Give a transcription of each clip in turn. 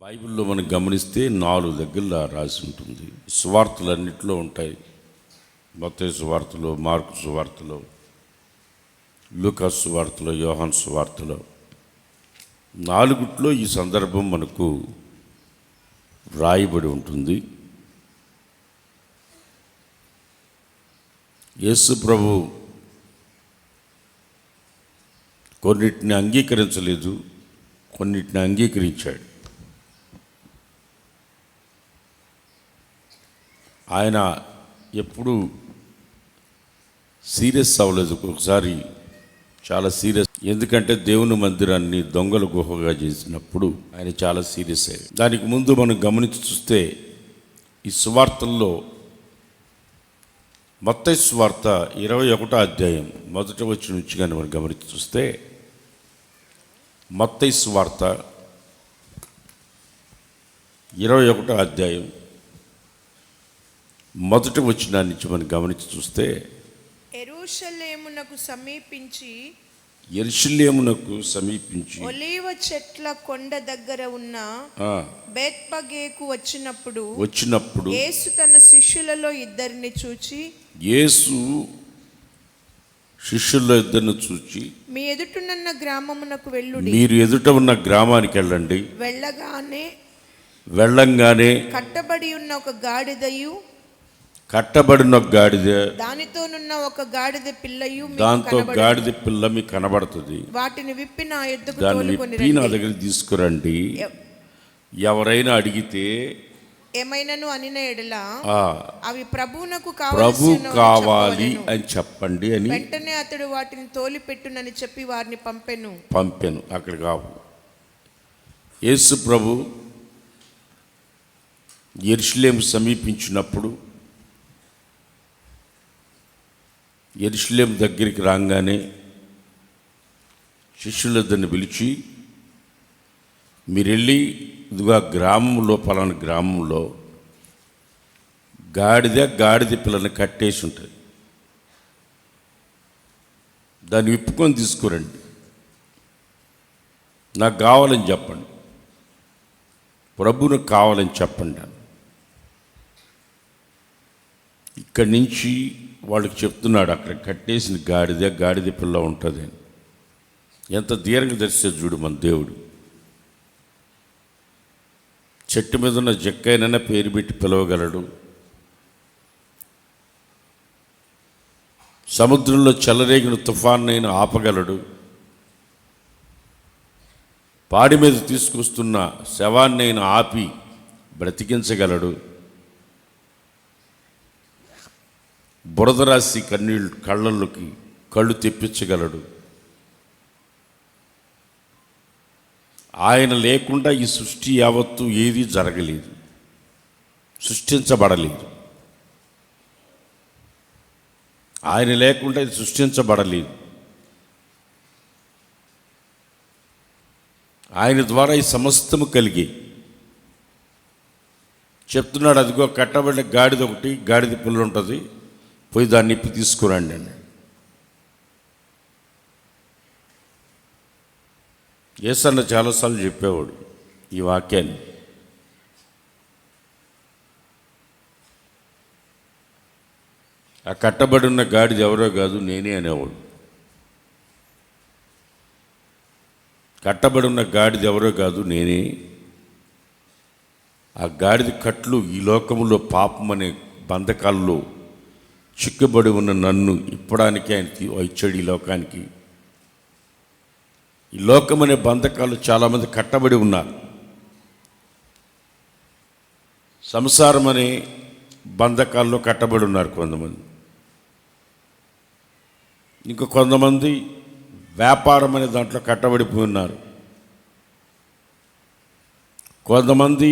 బైబిల్లో మనం గమనిస్తే 4 దగ్గరలో రాసి ఉంటుంది. సువార్తలన్నింటిలో ఉంటాయి. మత్తయి సువార్తలో, మార్కు సువార్తలో, లూకా సువార్తలో, యోహాను సువార్తలో 4 ఈ సందర్భం మనకు రాయబడి ఉంటుంది. యేసు ప్రభు కొన్నిటిని అంగీకరించలేదు, కొన్నిటిని అంగీకరించాడు. ఆయన ఎప్పుడు సీరియస్ అవ్వలేదు, ఒకసారి చాలా సీరియస్. ఎందుకంటే దేవుని మందిరాన్ని దొంగల గుహగా చేసినప్పుడు ఆయన చాలా సీరియస్ అయ్యాడు. దానికి ముందు మనం గమనించి చూస్తే ఈ సువార్తల్లో మత్తయి సువార్త 21వ అధ్యాయం 1వ వచనం నుంచి కానీ మనం గమనించి చూస్తే మత్తయి సువార్త 21వ అధ్యాయం 1వ వచనం నుంచి మనం గమనించి చూస్తే యెరూషలేమునకు సమీపించి ఒలీవ చెట్ల కొండ దగ్గర ఉన్న బేత్పగేకు వచ్చినప్పుడు యేసు తన శిష్యులలో ఇద్దరిని చూచి మీ ఎదుటనున్న గ్రామమునకు వెళ్ళుడి, మీరు ఎదుట ఉన్న గ్రామానికి వెళ్ళండి. వెళ్ళంగానే కట్టబడిన ఒక గాడిద దానితోనున్న ఒక గాడిద పిల్లయు దాంతో గాడిద పిల్ల మీకు కనబడుతుంది. వాటిని విప్పి నా యొద్దకు నా దగ్గర తీసుకురండి. ఎవరైనా అడిగితే ఏమైనాను అనిన ఎడల అవి ప్రభువునకు కావాలి అని చెప్పండి అని వెంటనే అతడు వాటిని తోలిపెట్టునని చెప్పి వారిని పంపెను. అక్కడ కావు. యేసు ప్రభు యెరూషలేము సమీపించినప్పుడు యెరూషలేము దగ్గరికి రాగానే శిష్యులిద్దరిని పిలిచి, మీరు వెళ్ళి ఇదిగా గ్రామంలో పలానా గ్రామంలో గాడిద పిల్లని కట్టేసి ఉంటుంది, దాన్ని విప్పుకొని తీసుకురండి, నాకు కావాలని చెప్పండి, ప్రభువునికి కావాలని చెప్పండి అని ఇక్కడి నుంచి వాళ్ళకి చెప్తున్నాడు. అక్కడ కట్టేసిన గాడిద పిల్ల ఉంటుంది అని. ఎంత దీర్ఘదర్శి చూడు మన దేవుడు. చెట్టు మీద ఉన్న జక్కైనా పేరు పెట్టి పిలవగలడు. సముద్రంలో చెలరేగిన తుఫాన్నైనా ఆపగలడు. పాడి మీద తీసుకొస్తున్న శవాన్నైనా ఆపి బ్రతికించగలడు. బురద రాసి కళ్ళల్లోకి కళ్ళు తెప్పించగలడు. ఆయన లేకుండా ఈ సృష్టి యావత్తు ఏది జరగలేదు, సృష్టించబడలేదు. ఆయన లేకుండా ఇది సృష్టించబడలేదు. ఆయన ద్వారా ఈ సమస్తము కలిగి చెప్తున్నాడు. అదిగో కట్టబడిన గాడిద పిల్ల ఉంటుంది, పోయి దాన్ని ఇప్పి తీసుకురండి అని. యేసన్న చాలాసార్లు చెప్పేవాడు ఈ వాక్యాన్ని. ఆ కట్టబడి ఉన్న గాడిద ఎవరో కాదు, నేనే అనేవాడు. కట్టబడి ఉన్న గాడిద ఎవరో కాదు, నేనే. ఆ గాడిద కట్లు ఈ లోకంలో పాపం అనే బంధకాల్లో చిక్కుబడి ఉన్న నన్ను ఇప్పడానికి ఆయన ఇచ్చాడు ఈ లోకానికి. ఈ లోకం అనే బంధకాలు చాలామంది కట్టబడి ఉన్నారు. సంసారం అనే బంధకాల్లో కట్టబడి ఉన్నారు కొంతమంది. ఇంకా కొంతమంది వ్యాపారం అనే దాంట్లో కట్టబడిపోయి ఉన్నారు. కొంతమంది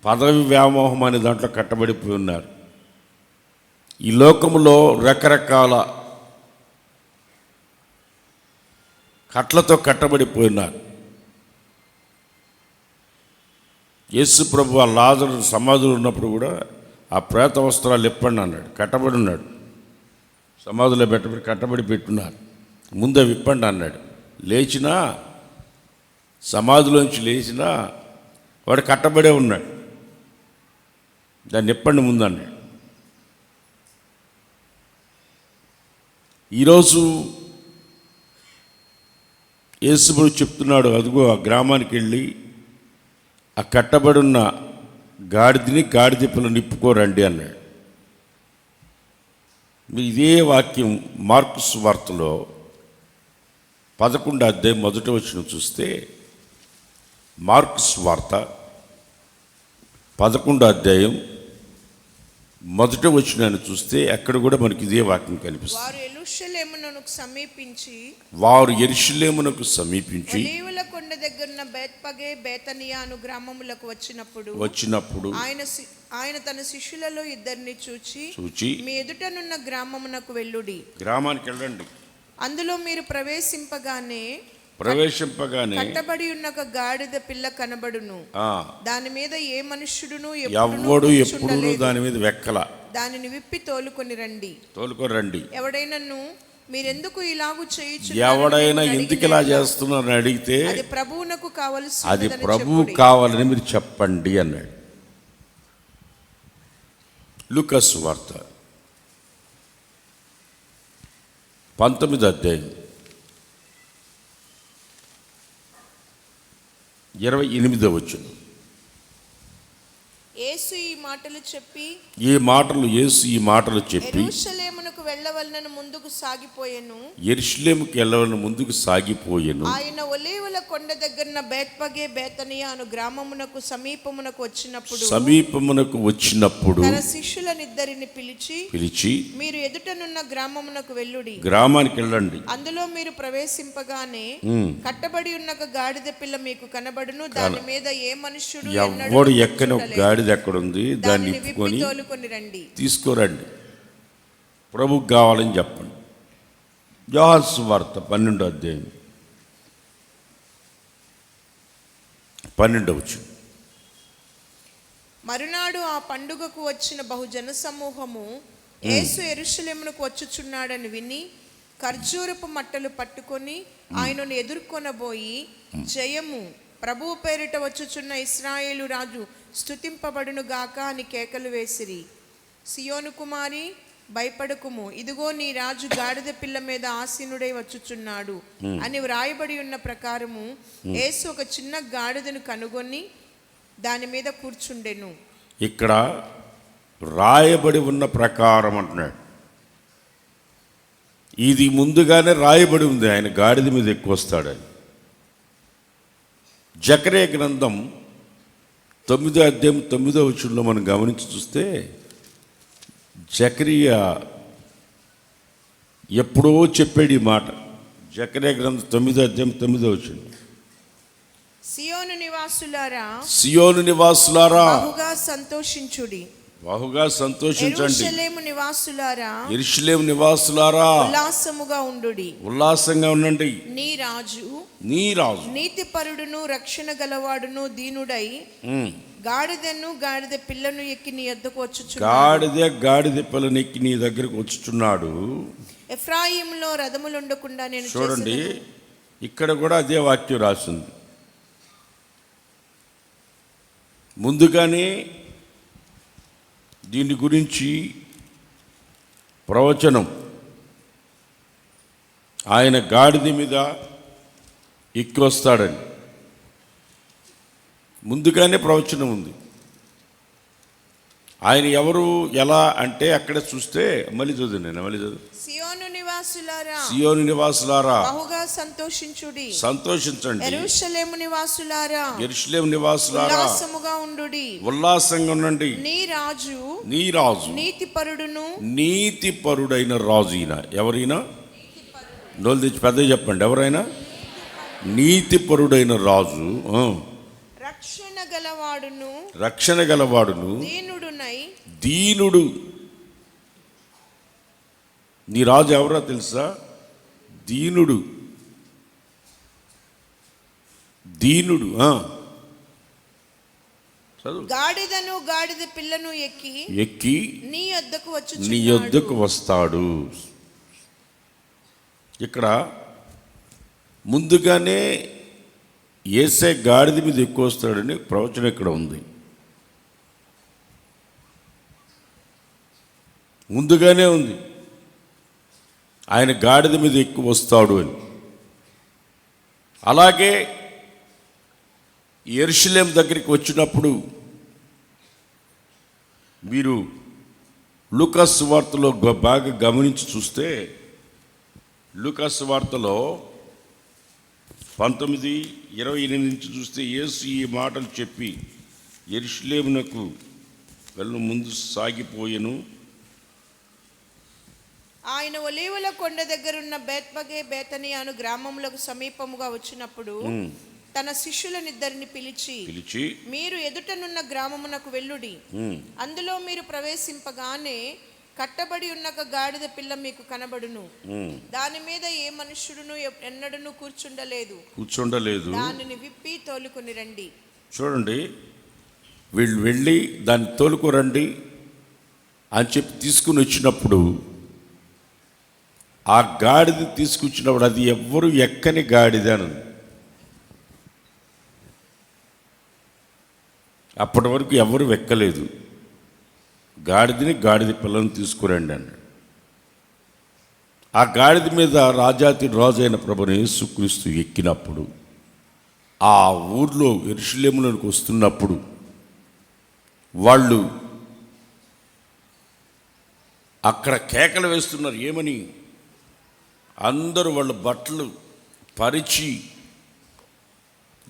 పదవి వ్యామోహం అనే దాంట్లో కట్టబడిపోయి ఉన్నారు. ఈ లోకంలో రకరకాల కట్లతో కట్టబడిపోయినారు. యేసు ప్రభు ఆ లాజరు సమాధులు ఉన్నప్పుడు కూడా ఆ ప్రేత వస్త్రాలు ఇప్పండి అన్నాడు. కట్టబడి ఉన్నాడు, సమాధిలో కట్టబడి పెట్టున్నారు. ముందే విప్పండి అన్నాడు. లేచినా సమాధిలోంచి లేచినా వాడు కట్టబడే ఉన్నాడు, దాన్ని ఎప్పటి ముందు అన్నాడు. ఈరోజు యేసుప్రభు చెప్తున్నాడు, అదిగో ఆ గ్రామానికి వెళ్ళి ఆ కట్టబడున్న గాడిదని గాడిద పిల్లను నిప్పుకోరండి అన్నాడు. మీరు ఇదే వాక్యం మార్కు సువార్తలో 11వ అధ్యాయం 1వ వచనం చూస్తే, మార్కు సువార్త 11వ అధ్యాయం 1వ వచనాన్ని చూస్తే అక్కడ కూడా మనకి ఇదే వాక్యం కనిపిస్తుంది. వారు యెరూషలేమునకు సమీపించి ఒలీవల కొండ దగ్గరున్న బేత్పగే బేతనియా అను గ్రామములకు వచ్చినప్పుడు ఆయన తన శిష్యులలో ఇద్దరిని చూచి మీ ఎదుటనున్న గ్రామమునకు వెళ్ళుడి. గ్రామానికి వెళ్ళండి. అందులో మీరు ప్రవేశింపగానే కట్టబడి ఉన్న ఒక గాడిద పిల్ల కనబడును. దాని మీద ఏ మనుష్యుడును ఎప్పుడు దాని మీద వెక్కల. దానిని విప్పి తోలుకొని రండి. ఎవడైనాను మీరెందుకు ఇలాగు చేయుచున్నారు, ఎవడైనా ఎందుకు ఇలా చేస్తున్నారని అడిగితే అది ప్రభువునకు కావాల్సి, అది ప్రభువు కావాలని మీరు చెప్పండి అన్నాడు. లూకా సువార్త 19వ అధ్యాయం 28వ వచనం. యేసు ఈ మాటలు చెప్పి యెరూషలేమునకు వెళ్ళవలనని ముందుకు సాగిపోయెను. ఆయన ఒలీవల కొండ దగ్గర బేత్పగే బేతనియా అను గ్రామమునకు సమీపమునకు వచ్చినప్పుడు తన శిష్యులనిద్దరిని పిలిచి మీరు ఎదుటనున్న గ్రామమునకు వెళ్ళుడి. గ్రామానికి వెళ్ళండి. అందులో మీరు ప్రవేశింపగానే కట్టబడి ఉన్న గాడిద పిల్ల మీకు కనబడును. దాని మీద ఏ మనుష్యుడు ఎవడు ఎక్కని ఒక గాడిద ఎక్కడ ఉంది, దాన్ని విప్పుకొని తీసుకురండి, ప్రభుకు కావాలని చెప్పండి. యోహాను సువార్త 12వ అధ్యాయం 12వ వచనం. మరునాడు ఆ పండుగకు వచ్చిన బహుజన సమూహము యేసు యెరూషలేమునకు వచ్చుచున్నాడని విని ఖర్జూరపు మట్టలు పట్టుకొని ఆయనను ఎదుర్కొనబోయి, జయము, ప్రభువు పేరిట వచ్చుచున్న ఇశ్రాయేలు రాజు స్తుతింపబడును గాక అని కేకలు వేసిరి. సియోను కుమారి, భయపడకుము, ఇదిగో నీ రాజు గాడిద పిల్ల మీద ఆసీనుడై వచ్చుచున్నాడు అని వ్రాయబడి ఉన్న ప్రకారము యేసు ఒక చిన్న గాడిదను కనుగొని దాని మీద కూర్చుండెను. ఇక్కడ రాయబడి ఉన్న ప్రకారం అంటున్నాడు. ఇది ముందుగానే రాయబడి ఉంది, ఆయన గాడిద మీద ఎక్కువ వస్తాడని. జకర్యా గ్రంథం 9వ అధ్యాయం 9వ వచనంలో మనం గమనించి చూస్తే, జకర్యా ఎప్పుడో చెప్పాడు ఈ మాట. జకర్యా గ్రంథం 9వ అధ్యాయం 9వ వచనం. సియోను నివాసులారా బహుగా సంతోషించండి. యెరూషలేము నివాసులారా ఉల్లాసంగా ఉండండి. నీ రాజు నీతిపరుడును రక్షణ గలవాడును దీనుడై గాడిద పిల్లను ఎక్కి నీ యొద్దకు వచ్చుచున్నాడు. గాడిద పిల్లను ఎక్కి నీ దగ్గరకు వచ్చుచున్నాడు. ఎఫ్రాయిములో రథములు ఉండకుండా నేను చూడండి, ఇక్కడ కూడా అదే వాక్యం రాసింది. ముందుగానే దీని గురించి ప్రవచనం, ఆయన గాడిద మీద ఎక్కి వస్తాడని ముందుగానే ప్రవచనం ఉంది. ఆయన ఎవరు ఎలా అంటే అక్కడ చూస్తే మళ్ళీ చదువు. సియోను నివాసులారా బహుగా సంతోషించుడి, సంతోషించండి. యెరూషలేము నివాసులారా ఉల్లాసంగా ఉండండి. నీ రాజు నీతిపరుడైన రాజు. ఈయన ఎవరైనా నోలు తెచ్చి పెద్ద చెప్పండి. ఎవరైనా నీతిపరుడైన రాజు, రక్షణ గలవాడును దీనుడు. నీ రాజు ఎవరో తెలుసా? దీనుడు. గాడిదను గాడిద పిల్లను ఎక్కి నీ యొద్దకు వస్తాడు. ఇక్కడ ముందుగానే యేసే గాడిద మీద ఎక్కువ వస్తాడని ప్రవచనం ఇక్కడ ఉంది. ముందుగానే ఉంది ఆయన గాడిద మీద ఎక్కువ వస్తాడు అని. అలాగే యెరూషలేం దగ్గరికి వచ్చినప్పుడు మీరు లూకా సువార్తలో బాగా గమనించి చూస్తే, లూకా సువార్తలో 19:28 నుంచి చూస్తే, యేసు ఈ మాటలు చెప్పి యెరూషలేమునకు వెళ్ళు ముందు సాగిపోయెను. ఆయన ఒలీవల కొండ దగ్గరున్న బేత్పగే బేతనియా అను గ్రామములకు సమీపముగా వచ్చినప్పుడు తన శిష్యులనిద్దరిని పిలిచి మీరు ఎదుటనున్న గ్రామమునకు వెళ్ళుడి, అందులో మీరు ప్రవేశింపగానే కట్టబడి ఉన్న ఒక గాడిద పిల్ల మీకు కనబడును, దాని మీద ఏ మనుష్యుడును ఎన్నడను కూర్చుండలేదు, దానిని విప్పి తోలుకొని రండి. చూడండి, వీళ్ళు వెళ్ళి దాన్ని తోలుకోరండి అని చెప్పి తీసుకుని వచ్చినప్పుడు, ఆ గాడిద తీసుకొచ్చినప్పుడు అది ఎవ్వరు ఎక్కని గాడిద అని. అప్పటి వరకు ఎవరు ఎక్కలేదు. గాడిద పిల్లని తీసుకురండి అన్నాడు. ఆ గాడిద మీద రాజాతి రాజు అయిన ప్రభువైన యేసుక్రీస్తు ఎక్కినప్పుడు, ఆ ఊర్లో యెరూషలేములోకి వస్తున్నప్పుడు వాళ్ళు అక్కడ కేకలు వేస్తున్నారు. ఏమని? అందరూ వాళ్ళ బట్టలు పరిచి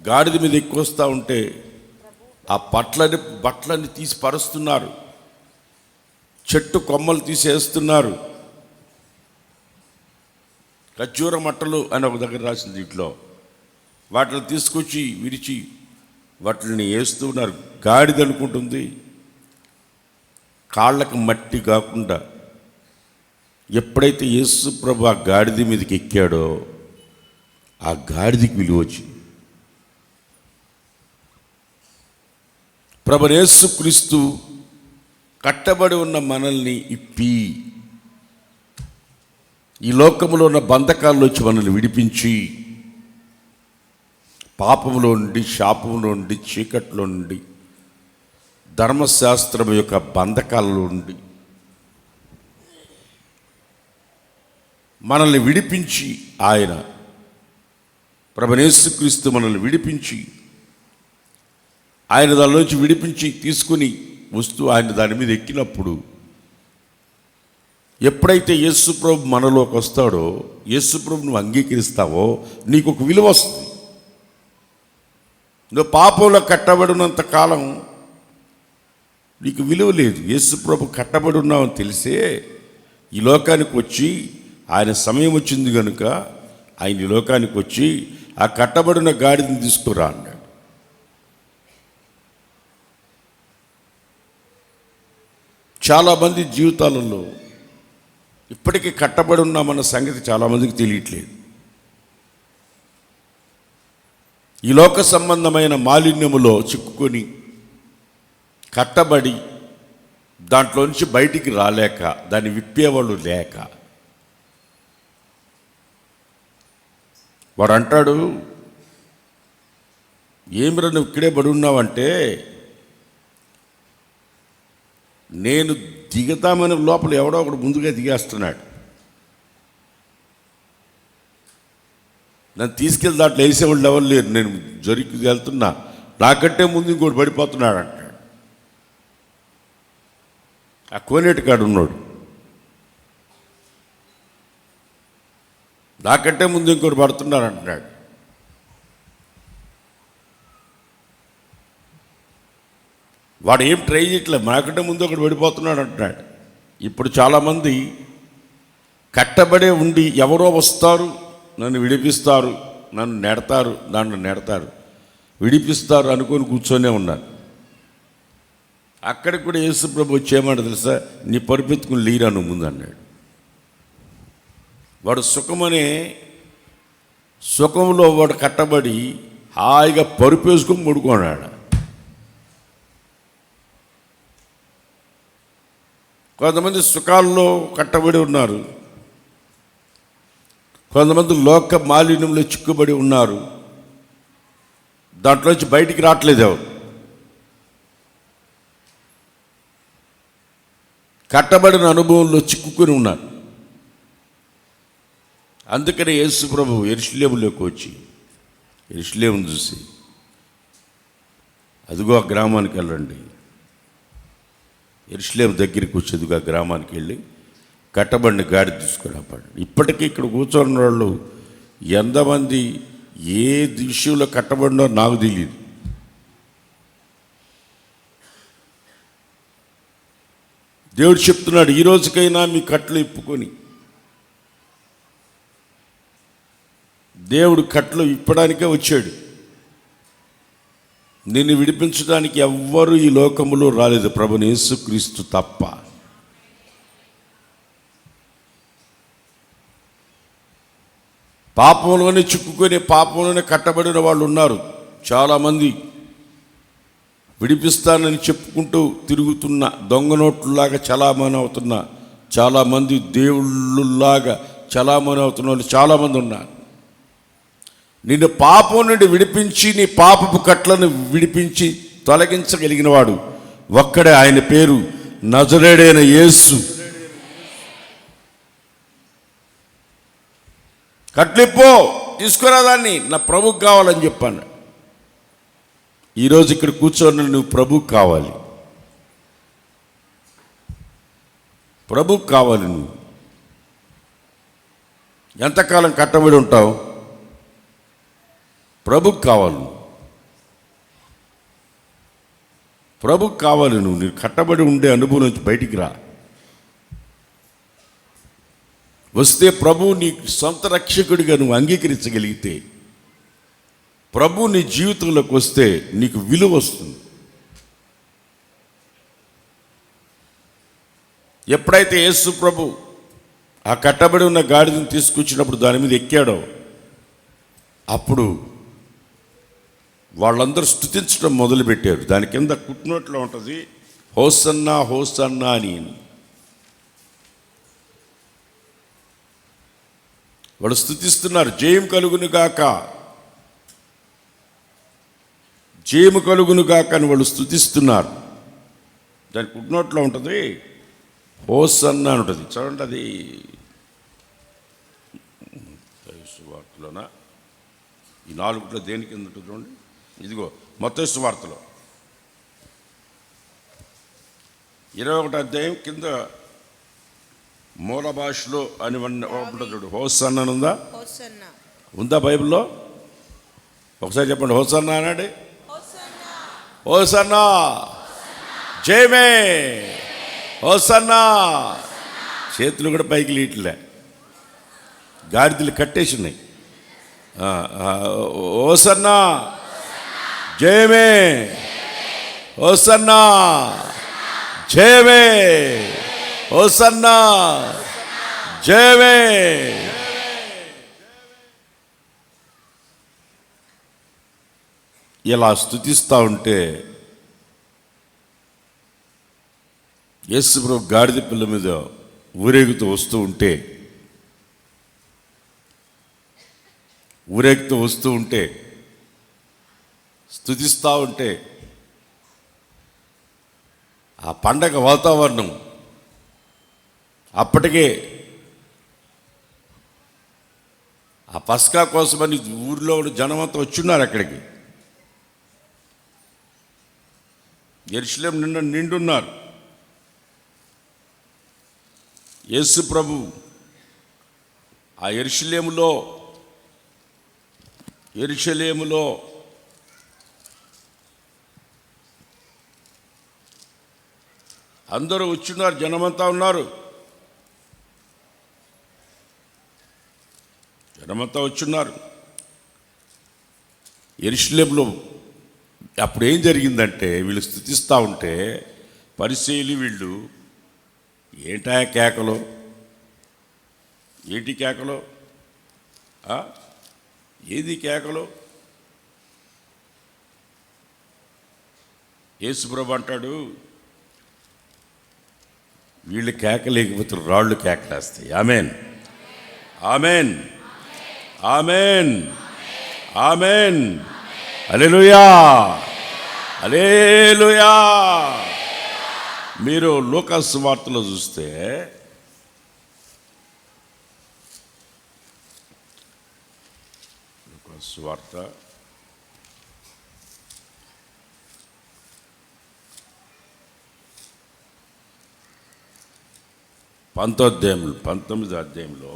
గాడిద మీద ఎక్కువ వస్తూ ఉంటే ఆ బట్టలని తీసి పరుస్తున్నారు, చెట్టు కొమ్మలు తీసేస్తున్నారు. ఖర్జూర మట్టలు అని ఒక దగ్గర రాసింది దీంట్లో, వాటిని తీసుకొచ్చి విరిచి వాటిని వేస్తున్నారు. గాడిద అనుకుంటుంది కాళ్ళకు మట్టి కాకుండా. ఎప్పుడైతే యేసు ప్రభు ఆ గాడిద మీదకి ఎక్కాడో ఆ గాడిదకి విలువ వచ్చింది. ప్రభువైన యేసుక్రీస్తు కట్టబడి ఉన్న మనల్ని ఇప్పి, ఈ లోకంలో ఉన్న బంధకాల్లోంచి మనల్ని విడిపించి, పాపంలో నుండి, శాపంలో నుండి, చీకట్లో నుండి, ధర్మశాస్త్రం యొక్క బంధకాలలో నుండి మనల్ని విడిపించి, ఆయన ప్రభువైన యేసుక్రీస్తు మనల్ని విడిపించి, ఆయన దానిలోంచి విడిపించి తీసుకుని వస్తూ ఆయన దాని మీద ఎక్కినప్పుడు, ఎప్పుడైతే యేసు ప్రభు మనలోకి వస్తాడో, యేసు ప్రభు నువ్వు అంగీకరిస్తావో నీకు ఒక విలువ వస్తుంది. నువ్వు పాపంలో కట్టబడినంత కాలం నీకు విలువ లేదు. యేసు ప్రభు కట్టబడి ఉన్నావని తెలిసే ఈ లోకానికి వచ్చి, ఆయన సమయం వచ్చింది కనుక ఆయన ఈ లోకానికి వచ్చి ఆ కట్టబడిన గాడిదని తీసుకురా అన్నాడు. చాలామంది జీవితాలలో ఇప్పటికీ కట్టబడి ఉన్నామన్న సంగతి చాలామందికి తెలియట్లేదు. ఈ లోక సంబంధమైన మాలిన్యములో చిక్కుకొని కట్టబడి దాంట్లో నుంచి బయటికి రాలేక, దాన్ని విప్పేవాళ్ళు లేక, వాడు అంటాడు, ఏమిరా నువ్వు ఇక్కడే పడి ఉన్నావంటే, నేను దిగుతామని లోపల ఎవడో ఒకడు ముందుగా దిగేస్తున్నాడు. నన్ను తీసుకెళ్ళి దాంట్లో వేసేవాళ్ళు ఎవరు లేరు, నేను జరికి వెళ్తున్నా, నాకంటే ముందు ఇంకోటి పడిపోతున్నాడు అంటాడు. ఆ కోనేటి కాడు ఉన్నాడు, నాకంటే ముందు ఇంకోటి పడుతున్నాడు అంటున్నాడు. వాడు ఏం ట్రై చేయట్లేదు, నాకంటే ముందు ఒకటి పడిపోతున్నాడు అంటున్నాడు. ఇప్పుడు చాలామంది కట్టబడే ఉండి ఎవరో వస్తారు, నన్ను విడిపిస్తారు, నన్ను నెడతారు, దాంట్లో నెడతారు, విడిపిస్తారు అనుకొని కూర్చొనే ఉన్నారు. అక్కడికి కూడా యేసు ప్రభు వచ్చేయమంటే తెలుసా, నీ పరుపెత్తుకుని లేరా నువ్వు ముందు అన్నాడు. వాడు సుఖంలో వాడు కట్టబడి హాయిగా పరుపేసుకొని పడుకున్నాడు. కొంతమంది సుఖాల్లో కట్టబడి ఉన్నారు, కొంతమంది లోక మాలిన్యంలో చిక్కుబడి ఉన్నారు. దాంట్లోంచి బయటికి రావట్లేదు ఎవరు. కట్టబడిన అనుభవంలో చిక్కుకొని ఉన్నారు. అందుకని యేసు ప్రభు యెరూషలేములోకి వచ్చి యెరూషలేమును చూసి, అదిగో ఆ గ్రామానికి వెళ్ళండి, యెరూషలేము దగ్గరికి వచ్చేదిగో ఆ గ్రామానికి వెళ్ళి కట్టబడిన గాడి తీసుకురాపాడు. ఇప్పటికీ ఇక్కడ కూర్చొని వాళ్ళు ఎంతమంది ఏ విషయంలో కట్టబడినో నాకు తెలియదు. దేవుడు చెప్తున్నాడు, ఈ రోజుకైనా మీ కట్లు ఇప్పుకొని. దేవుడు కట్లు ఇప్పడానికే వచ్చాడు. నిన్ను విడిపించడానికి ఎవ్వరూ ఈ లోకములో రాలేదు, ప్రభుని యేసుక్రీస్తు తప్ప. పాపంలోనే చిక్కుకొని పాపంలోనే కట్టబడిన వాళ్ళు ఉన్నారు చాలామంది. విడిపిస్తానని చెప్పుకుంటూ తిరుగుతున్న దొంగ నోట్లులాగా చలామణి అవుతున్న చాలామంది, దేవుళ్ళలాగా చలామణి అవుతున్న వాళ్ళు చాలామంది ఉన్నారు. నిన్ను పాపం నుండి విడిపించి నీ పాపపు కట్లను విడిపించి తొలగించగలిగిన వాడు ఒక్కడే, ఆయన పేరు నజరేయుడైన యేసు. కట్లిప్పో, తీసుకురా దాన్ని, నా ప్రభుకు కావాలని చెప్పాను. ఈరోజు ఇక్కడ కూర్చొని నువ్వు ప్రభుకు కావాలి, ప్రభుకు కావాలి. నువ్వు ఎంతకాలం కట్టబడి ఉంటావు? ప్రభుకు కావాలి, ప్రభుకు కావాలి. నువ్వు కట్టబడి ఉండే అనుభవం నుంచి బయటికి రా. వస్తే ప్రభు నీ సొంత రక్షకుడిగా నువ్వు అంగీకరించగలిగితే, ప్రభు నీ జీవితంలోకి వస్తే నీకు విలువ వస్తుంది. ఎప్పుడైతే యేసు ప్రభు ఆ కట్టబడి ఉన్న గాడిదను తీసుకొచ్చినప్పుడు దాని మీద ఎక్కాడో, అప్పుడు వాళ్ళందరూ స్తుతించడం మొదలుపెట్టారు. దాని కింద కుట్టినట్లో ఉంటుంది, హోసన్నా హోసన్నా అని. వాళ్ళు స్తుతిస్తున్నారు, జయం కలుగును గాక, జయము కలుగును గాక అని వాళ్ళు స్తుతిస్తున్నారు. దాని కుట్టినట్లో ఉంటుంది, హోసన్నా అని ఉంటుంది. చూడండి, అది సువార్తలోనా, ఈ 4 దేని కింద ఉంటుంది చూడండి. ఇదిగో మత్తయి సువార్తలో 21వ అధ్యాయం కింద మూల భాషలో అని ఉంటుంది. హోసన్నా ఉందా? ఉందా బైబిల్లో? ఒకసారి చెప్పండి, హోసన్నా అన్నాడు. హోసన్నా, జయమే, హోసన్నా. చేతులు కూడా పైకి లీట్లే, గాడిదలు కట్టేసి ఉన్నాయి. హోసన్నా, జయమే, హోసన్నా, జయమే, హోసన్నా, జయమే. ఇలా స్తుతిస్తూ ఉంటే యేసు ప్రభు గాడిద పిల్ల మీద ఊరేగుతూ వస్తూ ఉంటే, ఊరేగుతూ వస్తూ ఉంటే, స్తుతిస్తూ ఉంటే, ఆ పండగ వాతావరణం అప్పటికే ఆ పస్కా కోసమని ఊరిలో జనం అంతా వచ్చున్నారు అక్కడికి. యెరూషలేము నిండున్నారు. యేసు ప్రభు ఆ యెరూషలేములో అందరూ వచ్చున్నారు, జనమంతా ఉన్నారు. జనమంతా వచ్చున్నారు యెరూషలేములో. అప్పుడు ఏం జరిగిందంటే, వీళ్ళు స్తుతిస్తూ ఉంటే పరిసయ్యులు వీళ్ళు, ఏంటా కేకలు, ఏంటి కేకలు, ఏది కేకలు? యేసు ప్రభు అంటాడు, వీళ్ళు కేకలేకపోతే రాళ్ళు కేకలేస్తాయి. ఆమెన్, ఆమెన్, ఆమెన్, ఆమెన్, హల్లెలూయా, హల్లెలూయా. మీరు లూకా సువార్తలో చూస్తే లూకా సువార్త 19వ అధ్యాయంలో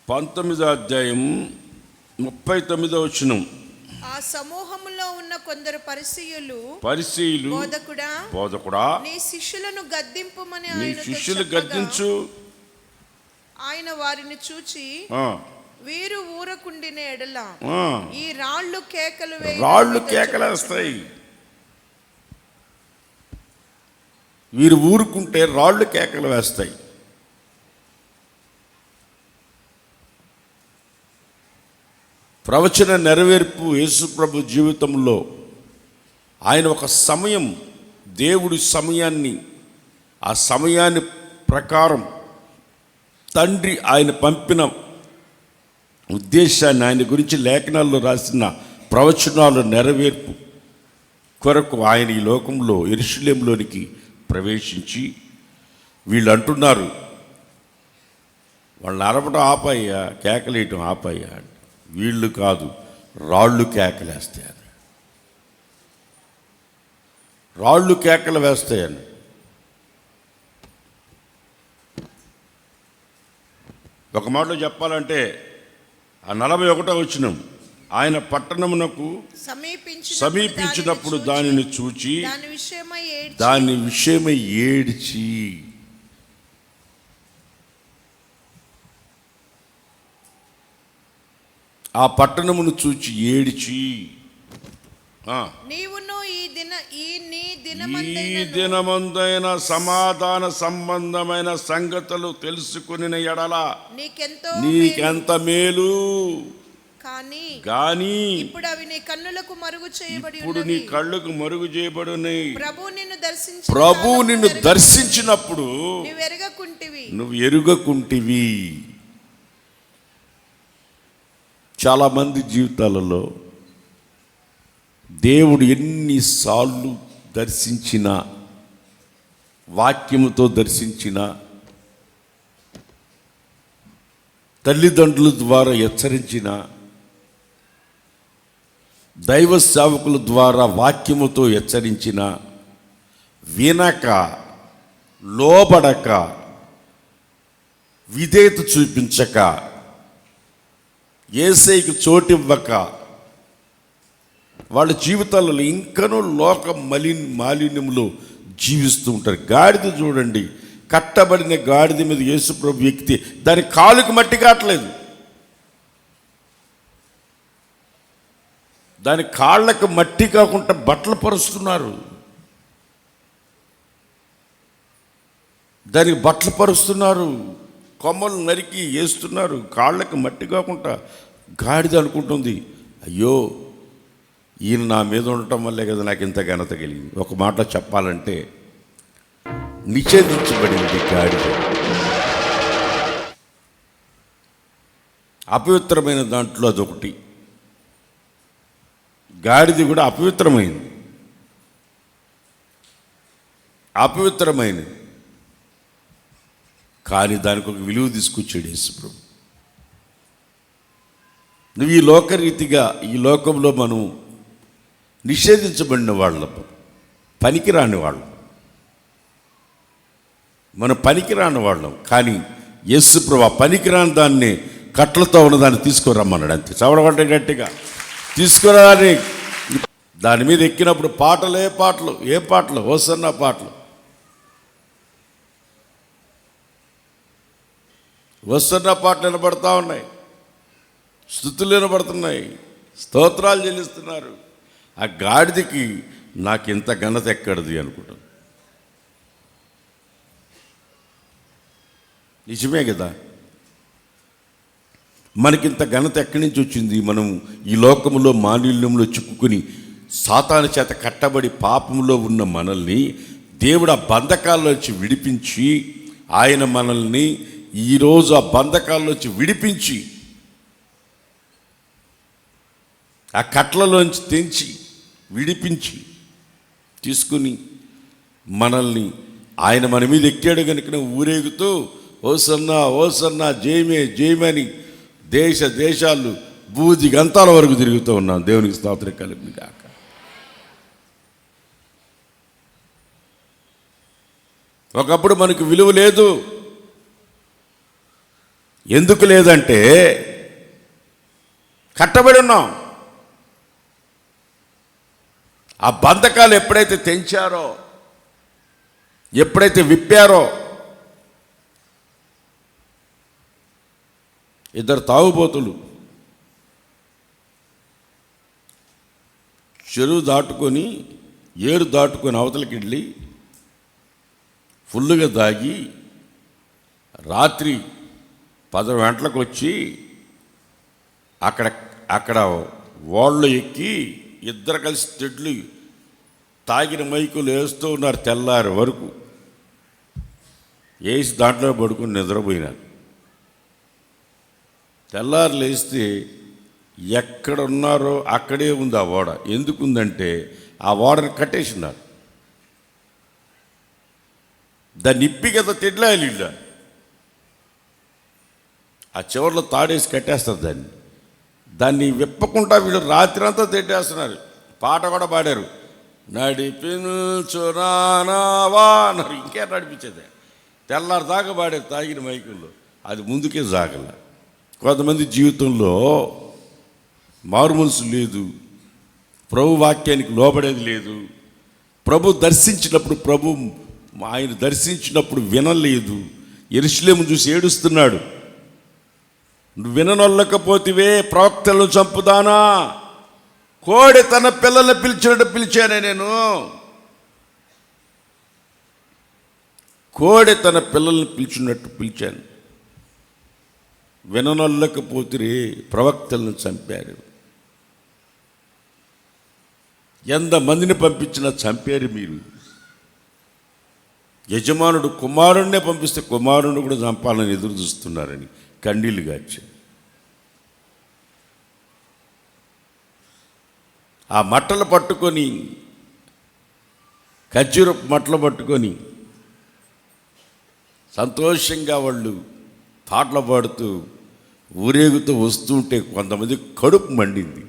19వ అధ్యాయం 39వ వచనం. ఆ సమూహములో ఉన్న కొందరు పరిసయ్యులు బోధకుడా నీ శిష్యులను గద్దింపుమని నీ శిష్యులు గద్దించు. ఆయన వారిని చూచి వీరు ఊరకుండిన ఎడల ఈ రాళ్ళు కేకలేస్తాయి. వీరు ఊరుకుంటే రాళ్ళు కేకలు వేస్తాయి. ప్రవచన నెరవేర్పు యేసుప్రభు జీవితంలో ఆయన ఒక సమయం, దేవుడి సమయాన్ని, ఆ సమయాన్ని ప్రకారం తండ్రి ఆయన పంపిన ఉద్దేశాన్ని, ఆయన గురించి లేఖనాల్లో రాసిన ప్రవచనాలు నెరవేర్పు కొరకు ఆయన ఈ లోకంలో యెరూషలేములోనికి ప్రవేశించి, వీళ్ళు అంటున్నారు, వాళ్ళని అరవడం ఆపయ్యా, కేకలేయటం ఆపయ్యా. వీళ్ళు కాదు, రాళ్ళు కేకలేస్తాయని, రాళ్ళు కేకలు వేస్తాయని. ఒక మాటలో చెప్పాలంటే ఆ 41వ వచనం, ఆయన పట్టణమునకు సమీపించినప్పుడు దానిని చూచి దాని విషయమై ఏడ్చి, ఆ పట్టణమును చూచి ఏడ్చి, నీవును ఈ దినమందైన సమాధాన సంబంధమైన సంగతులు తెలుసుకుని ఎడల నీకెంత మేలు. కానీ ఇప్పుడు అవి నీ కన్నులకు మరుగు చేయబడి, ఇప్పుడు నీ కళ్ళకు మరుగు చేయబడున్నాయి. ప్రభువు నిన్ను దర్శించినప్పుడు నువ్వు ఎరుగకుంటివి. చాలామంది జీవితాలలో దేవుడు ఎన్నిసార్లు దర్శించిన, వాక్యముతో దర్శించిన, తల్లిదండ్రుల ద్వారా హెచ్చరించిన, దైవ సేవకుల ద్వారా వాక్యముతో హెచ్చరించిన, వినక, లోబడక, విధేయత చూపించక, యేసయ్యకు చోటివ్వక, వాళ్ళ జీవితాలలో ఇంకనూ లోక మాలిన్యంలో జీవిస్తూ ఉంటారు. గాడిద చూడండి, కట్టబడిన గాడిద మీద యేసుప్రభు ఎక్కితే దాని కాలుకి మట్టి కావట్లేదు, దాని కాళ్ళకు మట్టి కాకుండా బట్టలు పరుస్తున్నారు, దానికి బట్టలు పరుస్తున్నారు, కొమ్మలు నరికి వేస్తున్నారు, కాళ్ళకు మట్టి కాకుండా. గాడిద అనుకుంటుంది, అయ్యో ఈయన నా మీద ఉండటం వల్లే కదా నాకు ఇంత ఘనత కలిగింది. ఒక మాట చెప్పాలంటే నిషేధించబడింది గాడిద. అపవిత్రమైన దాంట్లో అదొకటి. గాడిద కూడా అపవిత్రమైనది, కానీ దానికి ఒక విలువ తీసుకొచ్చాడు యేసుప్రభు. నువ్వు ఈ లోకరీతిగా, ఈ లోకంలో మనం నిషేధించబడిన వాళ్ళం, పనికిరాని వాళ్ళం, మనం పనికిరాని వాళ్ళం. కానీ యేసుప్రభు ఆ పనికిరాని దాన్ని, కట్లతో ఉన్నదాన్ని తీసుకురమ్మన్నాడు. అంతే, చవడబడ్డ గట్టిగా తీసుకురాని. దాని మీద ఎక్కినప్పుడు పాటలు, ఏ పాటలు, హోసన్న పాటలు, హోసన్న పాటలు వినబడతా ఉన్నాయి, స్తుతులు వినబడుతున్నాయి, స్తోత్రాలు చెల్లిస్తున్నారు. ఆ గాడిదకి నాకు ఇంత ఘనత ఎక్కడిది అనుకుంటాను. నిజమే కదా, మనకింత ఘనత ఎక్కడి నుంచి వచ్చింది? మనం ఈ లోకంలో మాలిన్యంలో చిక్కుకుని సాతాను చేత కట్టబడి పాపంలో ఉన్న మనల్ని దేవుడు ఆ బంధకాల్లోంచి విడిపించి, ఆయన మనల్ని ఈరోజు ఆ బంధకాల్లోంచి విడిపించి ఆ కట్లలోంచి తెంచి విడిపించి తీసుకుని మనల్ని ఆయన మన మీద ఎక్కాడు కనుక ఊరేగుతూ ఓసన్నా ఓసన్నా జయమే జయమని దేశాలు బూది గంతాల వరకు తిరుగుతూ ఉన్నాం. దేవునికి స్తోత్రం కలుగును గాక. ఒకప్పుడు మనకు విలువ లేదు. ఎందుకు లేదంటే కట్టబడి ఉన్నాం. ఆ బంధకాలు ఎప్పుడైతే తెంచారో, ఎప్పుడైతే విప్పారో, ఇద్దరు తాగుబోతులు చెరువు దాటుకొని ఏరు దాటుకొని అవతలకి వెళ్ళి ఫుల్లుగా దాగి రాత్రి 10 గంటలకు వచ్చి అక్కడ ఓళ్ళు ఎక్కి ఇద్దరు కలిసి తెడ్లు తాగిన మైకులు వేస్తూ ఉన్నారు. తెల్లారి వరకు వేసి దాంట్లో పడుకుని నిద్రపోయినారు. తెల్లారు లేస్తే ఎక్కడున్నారో అక్కడే ఉంది ఆ ఓడ. ఎందుకుందంటే ఆ ఓడని కట్టేసినారు. దాన్ని ఇప్పి కదా తెడ్లాలి ఇళ్ళ ఆ చివర్లో తాడేసి కట్టేస్తారు దాన్ని విప్పకుండా వీళ్ళు రాత్రి అంతా తిట్టేస్తున్నారు. పాట కూడా పాడారు, నడిపించునావా అన్నారు. ఇంకే నడిపించేదే తెల్లారి దాకా పాడారు తాగిన మైకుల్లో. అది ముందుకే సాగల. కొంతమంది జీవితంలో మారు మనసు లేదు, ప్రభు వాక్యానికి లోబడేది లేదు. ప్రభు దర్శించినప్పుడు ఆయన దర్శించినప్పుడు వినలేదు. యెరూషలేము చూసి ఏడుస్తున్నాడు, నువ్వు విననొల్లకపోతివే, ప్రవక్తలను చంపుదానా, కోడి తన పిల్లల్ని పిలిచినట్టు పిలిచానే నేను, కోడి తన పిల్లల్ని పిలిచినట్టు పిలిచాను, విననొల్లకపోతిరే, ప్రవక్తలను చంపారు. ఎంతమందిని పంపించినా చంపారు మీరు. యజమానుడు కుమారుణ్ణే పంపిస్తే కుమారుణ్ణి కూడా చంపాలని ఎదురు చూస్తున్నారని కన్నీళ్ళు గార్చారు. ఆ మట్టలు పట్టుకొని, ఖర్జూరపు మట్టలు పట్టుకొని సంతోషంగా వాళ్ళు పాటలు పాడుతూ ఊరేగుతూ వస్తుంటే కొంతమంది కడుపు మండింది.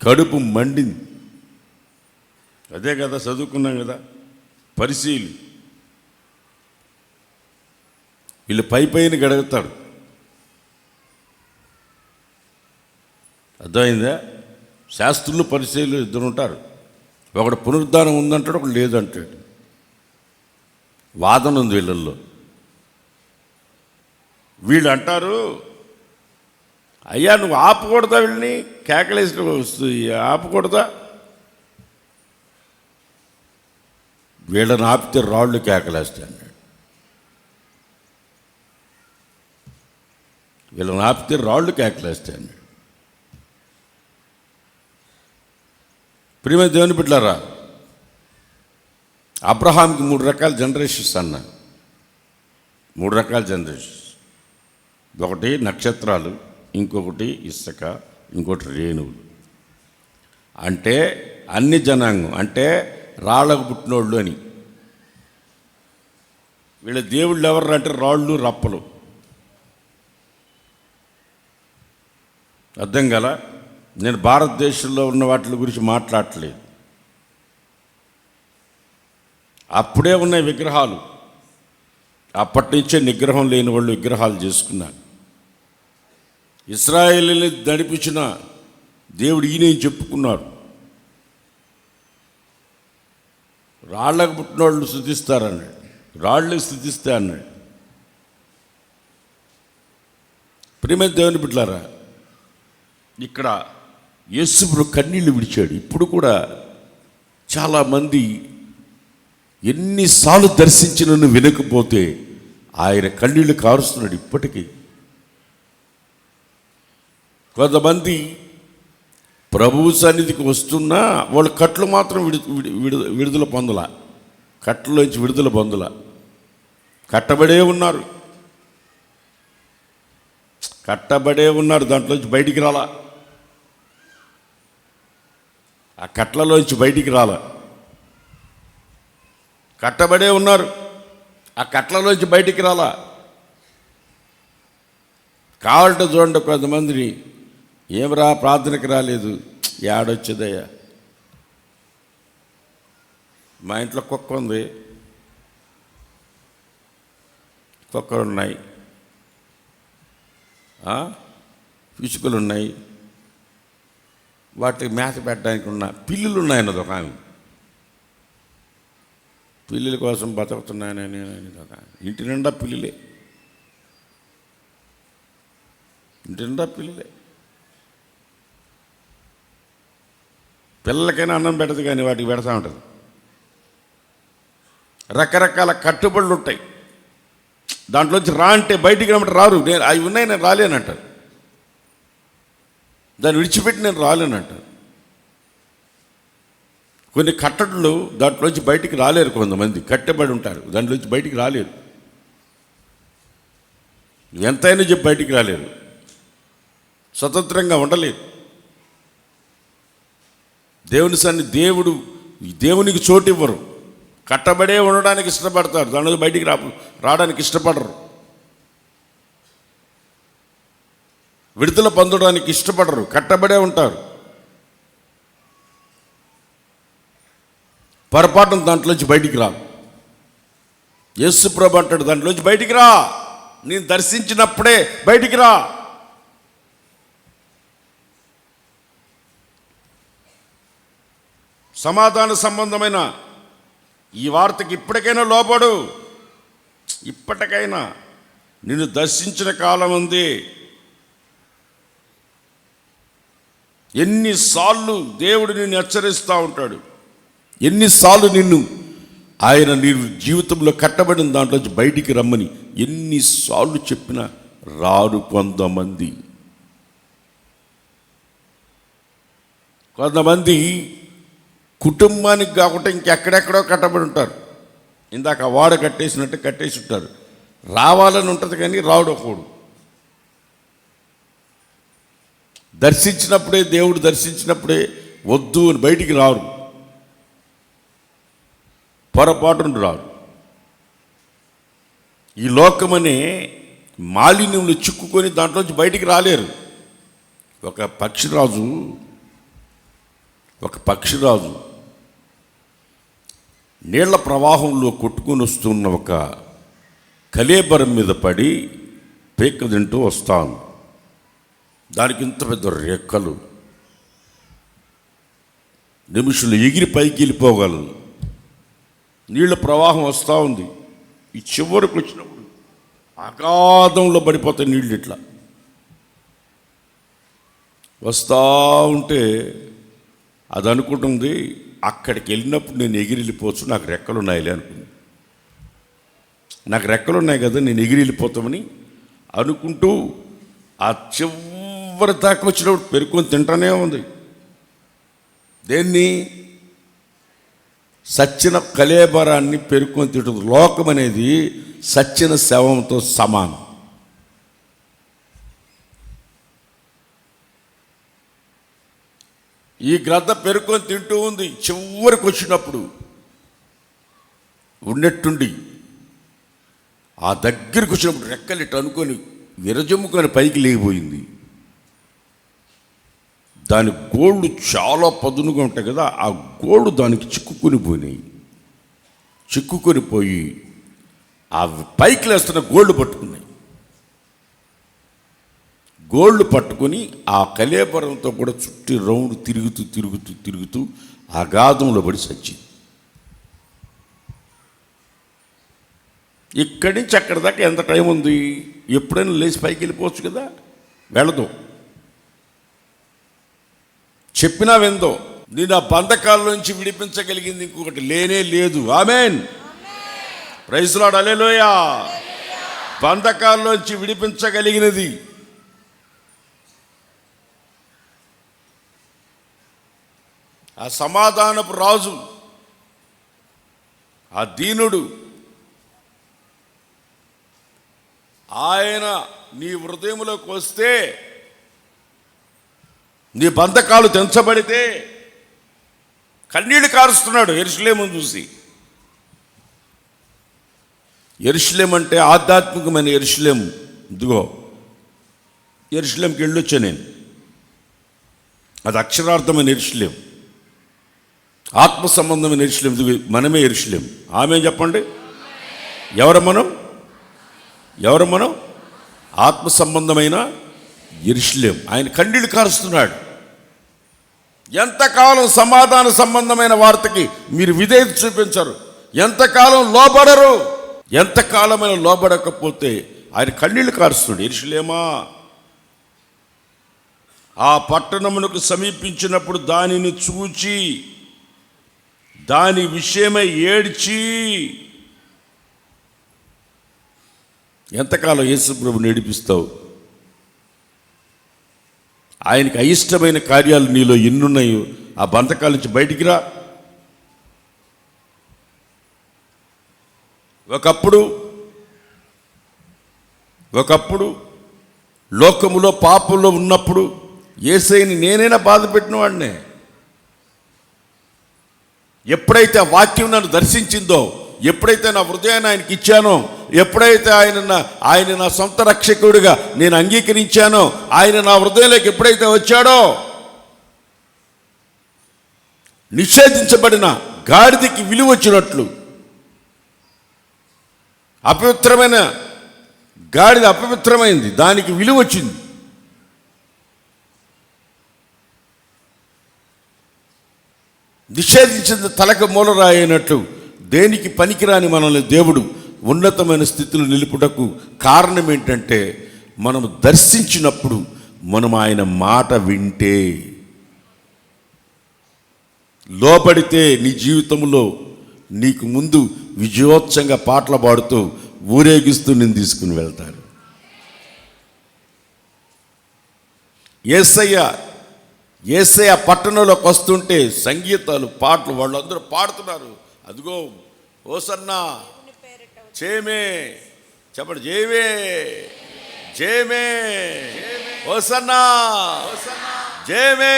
కడుపు మండింది. అదే కదా చదువుకున్నాం కదా, పరిశీలి వీళ్ళు పైన గడుగుతాడు. అర్థమైందా? శాస్త్రులు పరిశీలు ఇద్దరు ఉంటారు. ఒకడు పునరుద్ధానం ఉందంటాడు, ఒకడు లేదంటాడు. వాదన ఉంది వీళ్ళల్లో. వీళ్ళు అంటారు, అయ్యా నువ్వు ఆపకూడదా, వీళ్ళని కేకలేసి వస్తుంది ఆపకూడదా, వీళ్ళని ఆపితే రాళ్ళు కేకలేస్తాయి అన్నాడు. వీళ్ళని ఆపితే రాళ్ళు కేకలేస్తాయి అన్నాడు. ప్రియమైన దేవుని బిడ్డలారా, అబ్రహాంకి 3 రకాల జనరేషన్స్ అన్న. 3 రకాల జనరేషన్స్. ఒకటి నక్షత్రాలు, ఇంకొకటి ఇసుక, ఇంకొకటి రేణువులు. అంటే అన్ని జనాంగం, అంటే రాళ్ళకు పుట్టినోళ్ళు అని. వీళ్ళ దేవుళ్ళు ఎవరు అంటే రాళ్ళు రప్పలు. అర్థం కదా? నేను భారతదేశంలో ఉన్న వాటి గురించి మాట్లాడట్లేదు. అప్పుడే ఉన్న విగ్రహాలు, అప్పటి నుంచే నిగ్రహం లేని వాళ్ళు విగ్రహాలు చేసుకున్నారు. ఇశ్రాయేలుని నడిపించిన దేవుడు ఈయన చెప్పుకున్నారు. రాళ్ళకు పుట్టిన వాళ్ళు స్తుతిస్తారన్నాడు, రాళ్ళు స్తుతిస్తే అన్నాడు. ప్రియమైన దేవుని బిడ్డలారా, ఇక్కడ యేసు కన్నీళ్లు విడిచాడు. ఇప్పుడు కూడా చాలామంది ఎన్నిసార్లు దర్శించినను వినకపోతే ఆయన కన్నీళ్లు కారుస్తున్నాడు ఇప్పటికీ. కొంతమంది ప్రభువు సన్నిధికి వస్తున్నా వాళ్ళు కట్లు మాత్రం విడుదల పొందల, కట్లలోంచి విడుదల పొందల, కట్టబడే ఉన్నారు. కట్టబడే ఉన్నారు, దాంట్లోంచి బయటికి రాలా. ఆ కట్లలోంచి బయటికి రాలా. కట్టబడే ఉన్నారు, ఆ కట్లలోంచి బయటికి రాలా. కావాలంటే చూడండి, కొంతమందిని ఏమరా ప్రార్థనకి రాలేదు, ఏడొచ్చేదయ్యా, మా ఇంట్లో కుక్క ఉంది, కుక్కలు ఉన్నాయి, పిచ్చుకలు ఉన్నాయి, వాటికి మేత పెట్టడానికి ఉన్న పిల్లులు ఉన్నాయన్నది ఒక ఆమె. పిల్లుల కోసం బతుకుతున్నాయని ఒక ఇంటి నిండా పిల్లులే, ఇంటి నిండా పిల్లులే. పిల్లలకైనా అన్నం పెడదు కానీ వాటికి పెడతా ఉంటుంది. రకరకాల కట్టుబడులు ఉంటాయి. దాంట్లోంచి రా అంటే బయటికి రమ్మంటే రారు. నేను అవి ఉన్నాయి, నేను రాలేనంటారు. దాన్ని విడిచిపెట్టి నేను రాలేనంటారు. కొన్ని కట్టడులు దాంట్లోంచి బయటికి రాలేరు. కొంతమంది కట్టబడి ఉంటారు, దాంట్లోంచి బయటికి రాలేరు. ఎంతైనా చెప్పి బయటికి రాలేరు, స్వతంత్రంగా ఉండలేరు. దేవునికి చోటు ఇవ్వరు. కట్టబడే ఉండడానికి ఇష్టపడతారు, దానిలో బయటికి రావడానికి ఇష్టపడరు. విడుదల పొందడానికి ఇష్టపడరు, కట్టబడే ఉంటారు. పొరపాటున దాంట్లోంచి బయటికి రా. యేసు ప్రభు అంటాడు, దాంట్లోంచి బయటికి రా, నేను దర్శించినప్పుడే బయటికి రా. సమాధాన సంబంధమైన ఈ వార్తకి ఇప్పటికైనా లోపడు. ఇప్పటికైనా నిన్ను దర్శించిన కాలం ఉంది. ఎన్నిసార్లు దేవుడు నిన్ను హెచ్చరిస్తూ ఉంటాడు, ఎన్నిసార్లు ఆయన నీ జీవితంలో కట్టబడిన దాంట్లోంచి బయటికి రమ్మని ఎన్నిసార్లు చెప్పినా రారు కొంతమంది. కొంతమంది కుటుంబానికి కాకుండా ఇంకెక్కడెక్కడో కట్టబడి ఉంటారు. ఇందాక వాడ కట్టేసినట్టు కట్టేసి ఉంటారు. రావాలని ఉంటుంది కానీ రావడకూడదు. దర్శించినప్పుడే, దేవుడు దర్శించినప్పుడే వద్దు అని బయటికి రారు, పొరపాటును రారు. ఈ లోకమనే మాలిన్యంలో చిక్కుకొని దాంట్లోంచి బయటికి రాలేరు. ఒక పక్షిరాజు నీళ్ల ప్రవాహంలో కొట్టుకొని వస్తున్న ఒక కళేబరం మీద పడి పేక తింటూ వస్తాను. దానికి ఇంత పెద్ద రెక్కలు, నిమిషంలో ఎగిరి పైకి వెళ్ళిపోగలదు. నీళ్ళ ప్రవాహం వస్తూ ఉంది. ఈ చివరికి వచ్చినప్పుడు అగాధంలో పడిపోతాయి నీళ్ళు. ఇట్లా వస్తూ ఉంటే అది అనుకుంటుంది, అక్కడికి వెళ్ళినప్పుడు నేను ఎగిరి వెళ్ళిపోవచ్చు, నాకు రెక్కలు ఉన్నాయిలే అనుకుంది. నాకు రెక్కలు ఉన్నాయి కదా, నేను ఎగిరి వెళ్ళిపోతామని అనుకుంటూ ఆ చివరి దాకా వచ్చినప్పుడు పెరుక్కొని తింటానే ఉంది. దేన్ని? సచ్చిన కళేబరాన్ని పెరుక్కొని తింటుంది. లోకం అనేది సచ్చిన శవంతో సమానం. ఈ గ్రద్ద పెరుక్కొని తింటూ ఉంది. చివరికి వచ్చినప్పుడు ఉన్నట్టుండి ఆ దగ్గరికి వచ్చినప్పుడు రెక్కలు ఇట్టు అనుకొని విరజమ్ముకొని పైకి లేగిపోయింది. దాని గోళ్ళు చాలా పదునుగా ఉంటాయి కదా, ఆ గోళ్ళు దానికి చిక్కుకొని పోయి ఆ పైకి లేస్తున్న గోళ్ళు పట్టుకున్నాయి. గోళ్ళు పట్టుకొని ఆ కళేబరంతో కూడా చుట్టి రౌండ్ తిరుగుతూ అగాధంలో పడి చచ్చింది. ఇక్కడి నుంచి అక్కడి దాకా ఎంత టైం ఉంది? ఎప్పుడైనా లేచి పైకి వెళ్ళిపోవచ్చు కదా, వెళ్ళదు. చెప్పినా వెందో. నేను ఆ బంధకాల నుంచి విడిపించగలిగింది ఇంకొకటి లేనే లేదు. ఆమేన్, ప్రైజ్ లార్డ్, హల్లెలూయా. బంధకాల్లోంచి విడిపించగలిగినది ఆ సమాధానపు రాజు, ఆ దీనుడు. ఆయన నీ హృదయంలోకి వస్తే, నీ బంధకాలు తెంచబడితే కన్నీళ్లు కారుస్తున్నాడు యెరూషలేమును చూసి. యెరూషలేం అంటే ఆధ్యాత్మికమైన యెరూషలేం. ఇదిగో యెరూషలేంకి వెళ్ళొచ్చా నేను, అది అక్షరార్థమైన యెరూషలేం, ఆత్మ సంబంధమైన యెరూషలేం. ఇదిగో మనమే యెరూషలేం. ఆమె చెప్పండి. ఎవరు మనం? ఆత్మ సంబంధమైన యెరూషలేం. ఆయన కన్నీళ్లు కారుస్తున్నాడు. ఎంతకాలం సమాధాన సంబంధమైన వార్తకి మీరు విధేయత చూపించరు, ఎంతకాలం లోబడరు, ఎంతకాలమైన లోబడకపోతే ఆయన కన్నీళ్లు కారుస్తున్నాడు. యెరూషలేమా, ఆ పట్టణమునకు సమీపించినప్పుడు దానిని చూచి దాని విషయమై ఏడ్చి. ఎంతకాలం యేసు ప్రభువుని ఏడిపిస్తావు? ఆయనకి అయిష్టమైన కార్యాలు నీలో ఎన్నున్నాయో ఆ బంధకాల నుంచి బయటికి రా. ఒకప్పుడు లోకములో పాపంలో ఉన్నప్పుడు యేసయ్యని నేనైనా బాధ పెట్టిన వాడినే. ఎప్పుడైతే ఆ వాక్యం నన్ను దర్శించిందో, ఎప్పుడైతే నా హృదయాన్ని ఆయనకి ఇచ్చానో, ఎప్పుడైతే ఆయన నా సొంత రక్షకుడిగా నేను అంగీకరించానో, ఆయన నా హృదయంలోకి ఎప్పుడైతే వచ్చాడో, నిషేధించబడిన గాడిదకి విలువ వచ్చినట్లు, అపవిత్రమైన గాడిద అపవిత్రమైంది, దానికి విలువ వచ్చింది. నిషేధించింది తలకు మూలరాయి అయినట్లు దేనికి పనికిరాని మనల్ని దేవుడు ఉన్నతమైన స్థితిలో నిలుపుటకు కారణం ఏంటంటే, మనం దర్శించినప్పుడు, మనం ఆయన మాట వింటే, లోబడితే నీ జీవితంలో నీకు ముందు విజయోత్సంగా పాటలు పాడుతూ ఊరేగిస్తూ నేను తీసుకుని వెళ్తారు. యేసయ్య పట్టణంలోకి వస్తుంటే సంగీతాలు, పాటలు, వాళ్ళందరూ పాడుతున్నారు. అదిగో హోసన్నా, జయమే చెప్పండి, జయమే జయమే, హోసన్నా జయమే.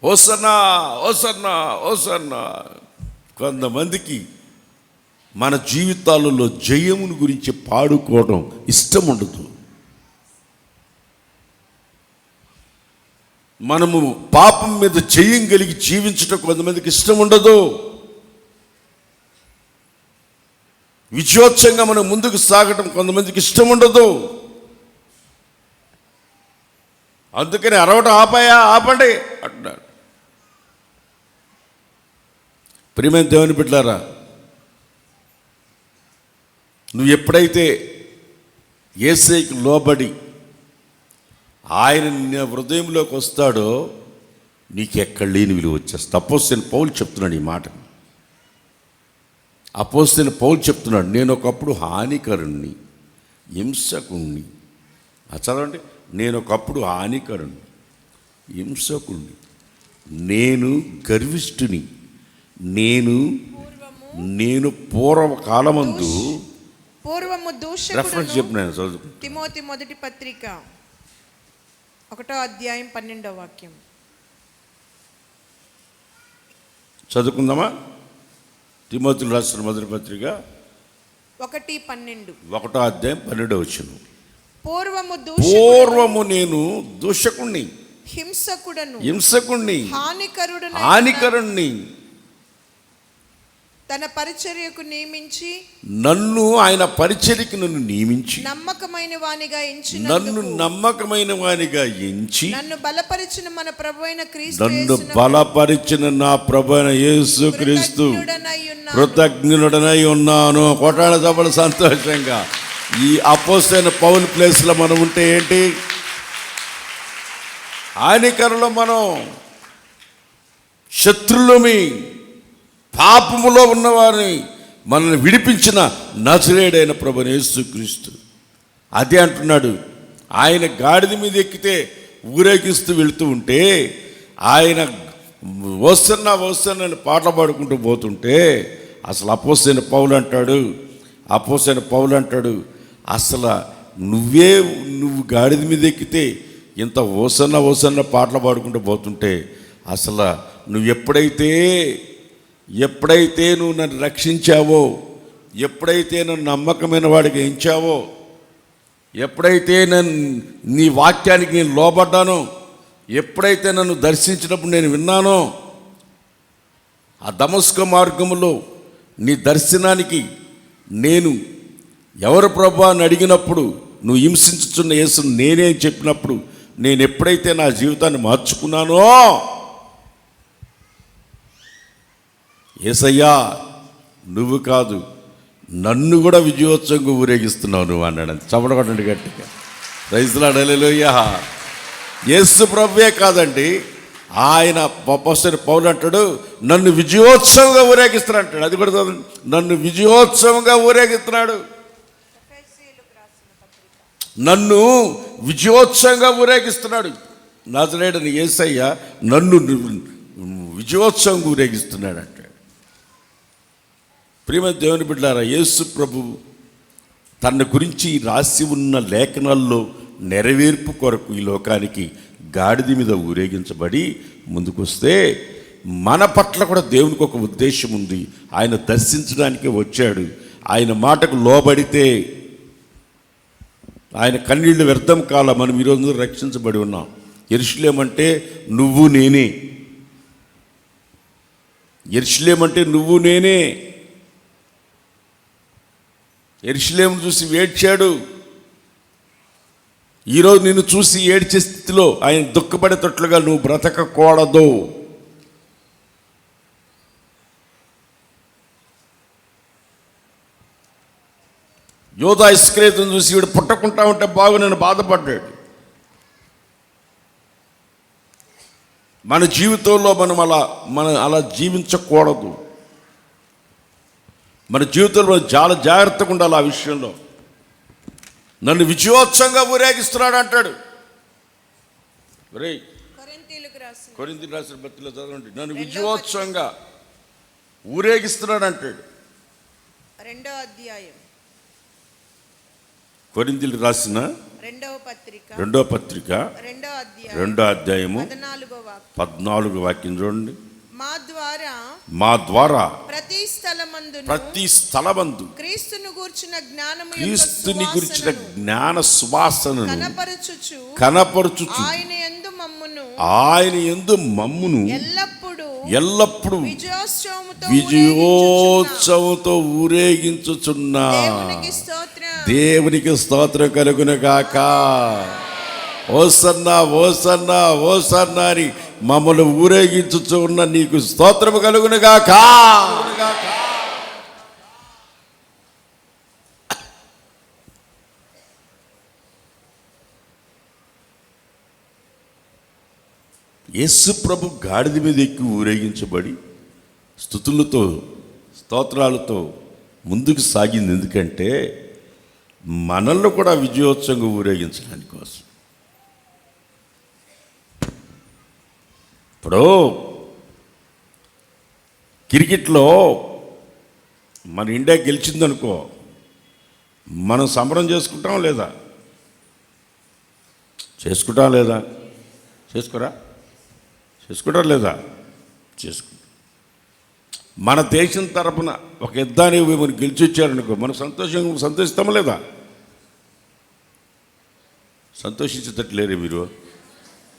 హోసన్నా హోసన్నా హోసన్నా. కొంతమందికి మన జీవితాలలో జయమును గురించి పాడుకోవడం ఇష్టం ఉండదు. మనము పాపం మీద జయం కలిగి జీవించటం కొంతమందికి ఇష్టం ఉండదు. విజయోత్సంగా మనం ముందుకు సాగటం కొంతమందికి ఇష్టం ఉండదు. అందుకని అరవటం ఆపండి అంటున్నాడు. ప్రియమైన దేవుని బిడ్డలారా, నువ్వు ఎప్పుడైతే యేసయ్యకి లోబడి ఆయన నీ హృదయంలోకి వస్తాడో నీకు ఎక్కడ లేని విలువ వచ్చేస్తుంది. అపోస్తలుడైన పౌలు చెప్తున్నాడు ఈ మాట. అపోస్తలుడైన పౌలు చెప్తున్నాడు, నేను ఒకప్పుడు హానికరుణ్ణి, హింసకుణ్ణి. చదవండి, నేను ఒకప్పుడు హానికరుణ్ణి, హింసకుణ్ణి, నేను గర్విష్ఠుని, నేను పూర్వకాలమందు రెఫరెన్స్ చెప్పినాను. చదువు తిమోతి మొదటి పత్రిక 1వ అధ్యాయం 12వ వాక్యం చదువుకుందామా? తిమోతికి రాసిన మొదటి పత్రిక 1:12, 1వ అధ్యాయం 12వ వచనం. పూర్వము నేను దూషకుణ్ణి, హింసకుడను, హానికరుణ్ణి తన పరిచర్యకు నియమించి, నన్ను ఆయన పరిచర్యకు నియమించి, నమ్మకమైన వానిగా ఎంచి, నన్ను బలపరిచిన నా ప్రభువైన యేసుక్రీస్తు కృతజ్ఞుడనై ఉన్నాను. కొట్టాడ సభలు సంతోషంగా. ఈ అపోస్తలుడైన పౌలు ప్లేస్లో మనం ఉంటే ఏంటి? హానికరులు, మనం శత్రులమి, పాపములో ఉన్నవారిని మనల్ని విడిపించిన నజరేయుడైన ప్రభువైన యేసుక్రీస్తు. అదే అంటున్నాడు. ఆయన గాడిద మీద ఎక్కితే ఊరేగిస్తూ వెళుతూ ఉంటే ఆయన వస్తున్నా పాటలు పాడుకుంటూ పోతుంటే అసలు అపోస్తలుడైన పౌలు అంటాడు అసలు నువ్వు గాడిద మీద ఎక్కితే ఇంత ఓసన్న పాటలు పాడుకుంటూ పోతుంటే అసలు నువ్వు ఎప్పుడైతే నువ్వు నన్ను రక్షించావో, ఎప్పుడైతే నన్ను నమ్మకమైన వాడికి ఎంచావో, ఎప్పుడైతే నీ వాక్యానికి నేను లోబడ్డానో, ఎప్పుడైతే నన్ను దర్శించినప్పుడు నేను విన్నానో, ఆ దమస్కు మార్గములో నీ దర్శనానికి నేను ఎవరు ప్రభువా అని అడిగినప్పుడు నువ్వు హింసించుచున్న యేసును నేనే అని చెప్పినప్పుడు నేను ఎప్పుడైతే నా జీవితాన్ని మార్చుకున్నానో, యేసయ్యా నువ్వు కాదు నన్ను కూడా విజయోత్సవంగా ఊరేగిస్తున్నావు నువ్వు అన్నాడు. చపడగొట్టండి గట్టిగా. ప్రైజ్ ది లార్డ్, హల్లెలూయా. యేసు ప్రభువే కాదండి, ఆయన అపోస్తలుడైన పౌలు అంటాడు నన్ను విజయోత్సవంగా ఊరేగిస్తున్నాడు అంటాడు. అది కూడా నన్ను విజయోత్సవంగా ఊరేగిస్తున్నాడు, నన్ను విజయోత్సవంగా ఊరేగిస్తున్నాడు. నజరేయుడైన యేసయ్య నన్ను విజయోత్సవంగా ఊరేగిస్తున్నాడు అంటాడు. ప్రియమైన దేవుని బిడ్డలారా, యేసు ప్రభు తన గురించి రాసి ఉన్న లేఖనాల్లో నెరవేర్పు కొరకు ఈ లోకానికి గాడిద మీద ఊరేగించబడి ముందుకొస్తే మన పట్ల కూడా దేవునికి ఒక ఉద్దేశం ఉంది. ఆయన దర్శించడానికే వచ్చాడు. ఆయన మాటకు లోబడితే ఆయన కన్నీళ్లు వ్యర్థం కాల. మనం ఈరోజు రక్షించబడి ఉన్నాం. యెరూషలేము అంటే నువ్వు నేనే. యెరూషలేము అంటే నువ్వు నేనే. యెరూషలేమును చూసి ఏడ్చాడు. ఈరోజు నిన్ను చూసి ఏడ్చే స్థితిలో ఆయన దుఃఖపడేటట్లుగా నువ్వు బ్రతకకూడదు. యోధా ఇస్కరియోతును చూసి వీడు పుట్టకుంటా ఉంటే బాగునని బాధపడ్డాడు. మన జీవితంలో మనం అలా జీవించకూడదు. మన జీవితంలో చాలా జాగ్రత్తగా ఉండాలి. ఆ విషయంలో నన్ను విజయోత్సవంగా ఊరేగిస్తున్నాడు అంటాడు. కొరింథీయులకు రాసిన పత్రికలో చదవండి. నన్ను విజయోత్సవంగా ఊరేగిస్తున్నాడు అంటాడు. 2వ అధ్యాయం కొరింథీయులకు రాసిన 2వ పత్రిక 2వ అధ్యాయము 14వ వాక్యం చూడండి. మా ద్వారా ప్రతి స్థలమందు క్రీస్తుని గురించిన జ్ఞాన సువాసనను కనపరచుచు ఆయన యందు మమ్మును ఎల్లప్పుడూ విజయోత్సవంతో ఊరేగించుచున్నా దేవునికి స్తోత్రం కలుగును గాక. ఓసన్నా ఓసన్నా ఓసన్నా అని మమ్మల్ని ఊరేగించుచు ఉన్న నీకు స్తోత్రము కలుగును గాక. యేసు ప్రభు గాడిద మీద ఎక్కి ఊరేగించబడి స్తుతులతో స్తోత్రాలతో ముందుకు సాగింది. ఎందుకంటే మనల్ని కూడా విజయోత్సవంగా ఊరేగించడానికి కోసం. ఇప్పుడు క్రికెట్లో మన ఇండియా గెలిచిందనుకో, మనం సంబరం చేసుకుంటాం లేదా? చేసుకుంటాం లేదా? చేసుకుంటారా లేదా? చేసుకుంటాం. మన దేశం తరపున ఒక యుద్ధాన్ని మనం గెలిచి వచ్చారనుకో, మనం సంతోషిస్తామా లేదా? సంతోషించేటట్లేరే మీరు?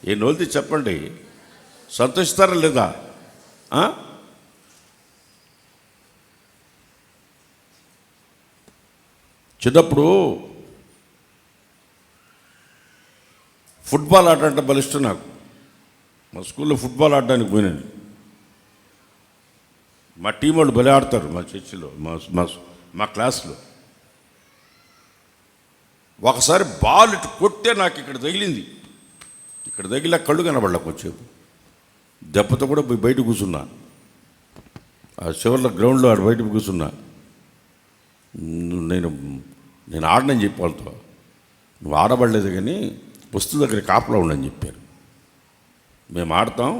ఏ నోల్తి చెప్పండి, సంతోషిస్తారా లేదా? చిన్నప్పుడు ఫుట్బాల్ ఆట అంటే బలిష్టం నాకు. మా స్కూల్లో ఫుట్బాల్ ఆడడానికి పోయినాను. మా టీం వాళ్ళు భలే ఆడతారు. మా చర్చిలో మా క్లాస్లో ఒకసారి బాల్ ఇటు కొట్టే నాకు ఇక్కడ తగిలింది. ఇక్కడ తగిలి కళ్ళు కనబడలే. కొంచెం దెబ్బతో కూడా పోయి బయట కూర్చున్నా. ఆ చివర్ల గ్రౌండ్లో ఆడ బయట కూర్చున్నా. నేను ఆడనని చెప్పి వాళ్ళతో, నువ్వు ఆడబడలేదు కానీ వస్తువు దగ్గర కాపలా ఉండని చెప్పారు. మేము ఆడతాం,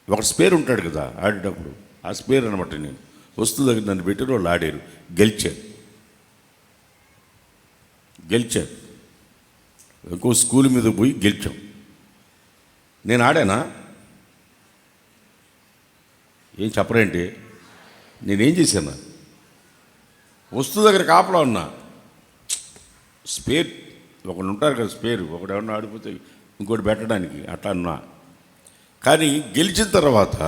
ఒక స్పేర్ ఉంటాడు కదా ఆడేటప్పుడు, ఆ స్పేర్ అనమాట. నేను వస్తువు దగ్గర నన్ను పెట్టారు, వాళ్ళు ఆడారు, గెలిచారు. ఇంకో స్కూల్ మీద పోయి గెలిచాం. నేను ఆడానా? ఏం చెప్పరేంటి? నేనేం చేశాను? వస్తువు దగ్గర కాపలా ఉన్నా. స్పేర్ ఒకడు ఉంటారు కదా, స్పేర్ ఒకడు ఎవరన్నా ఆడిపోతే ఇంకోటి పెట్టడానికి అట్లా అన్నా. కానీ గెలిచిన తర్వాత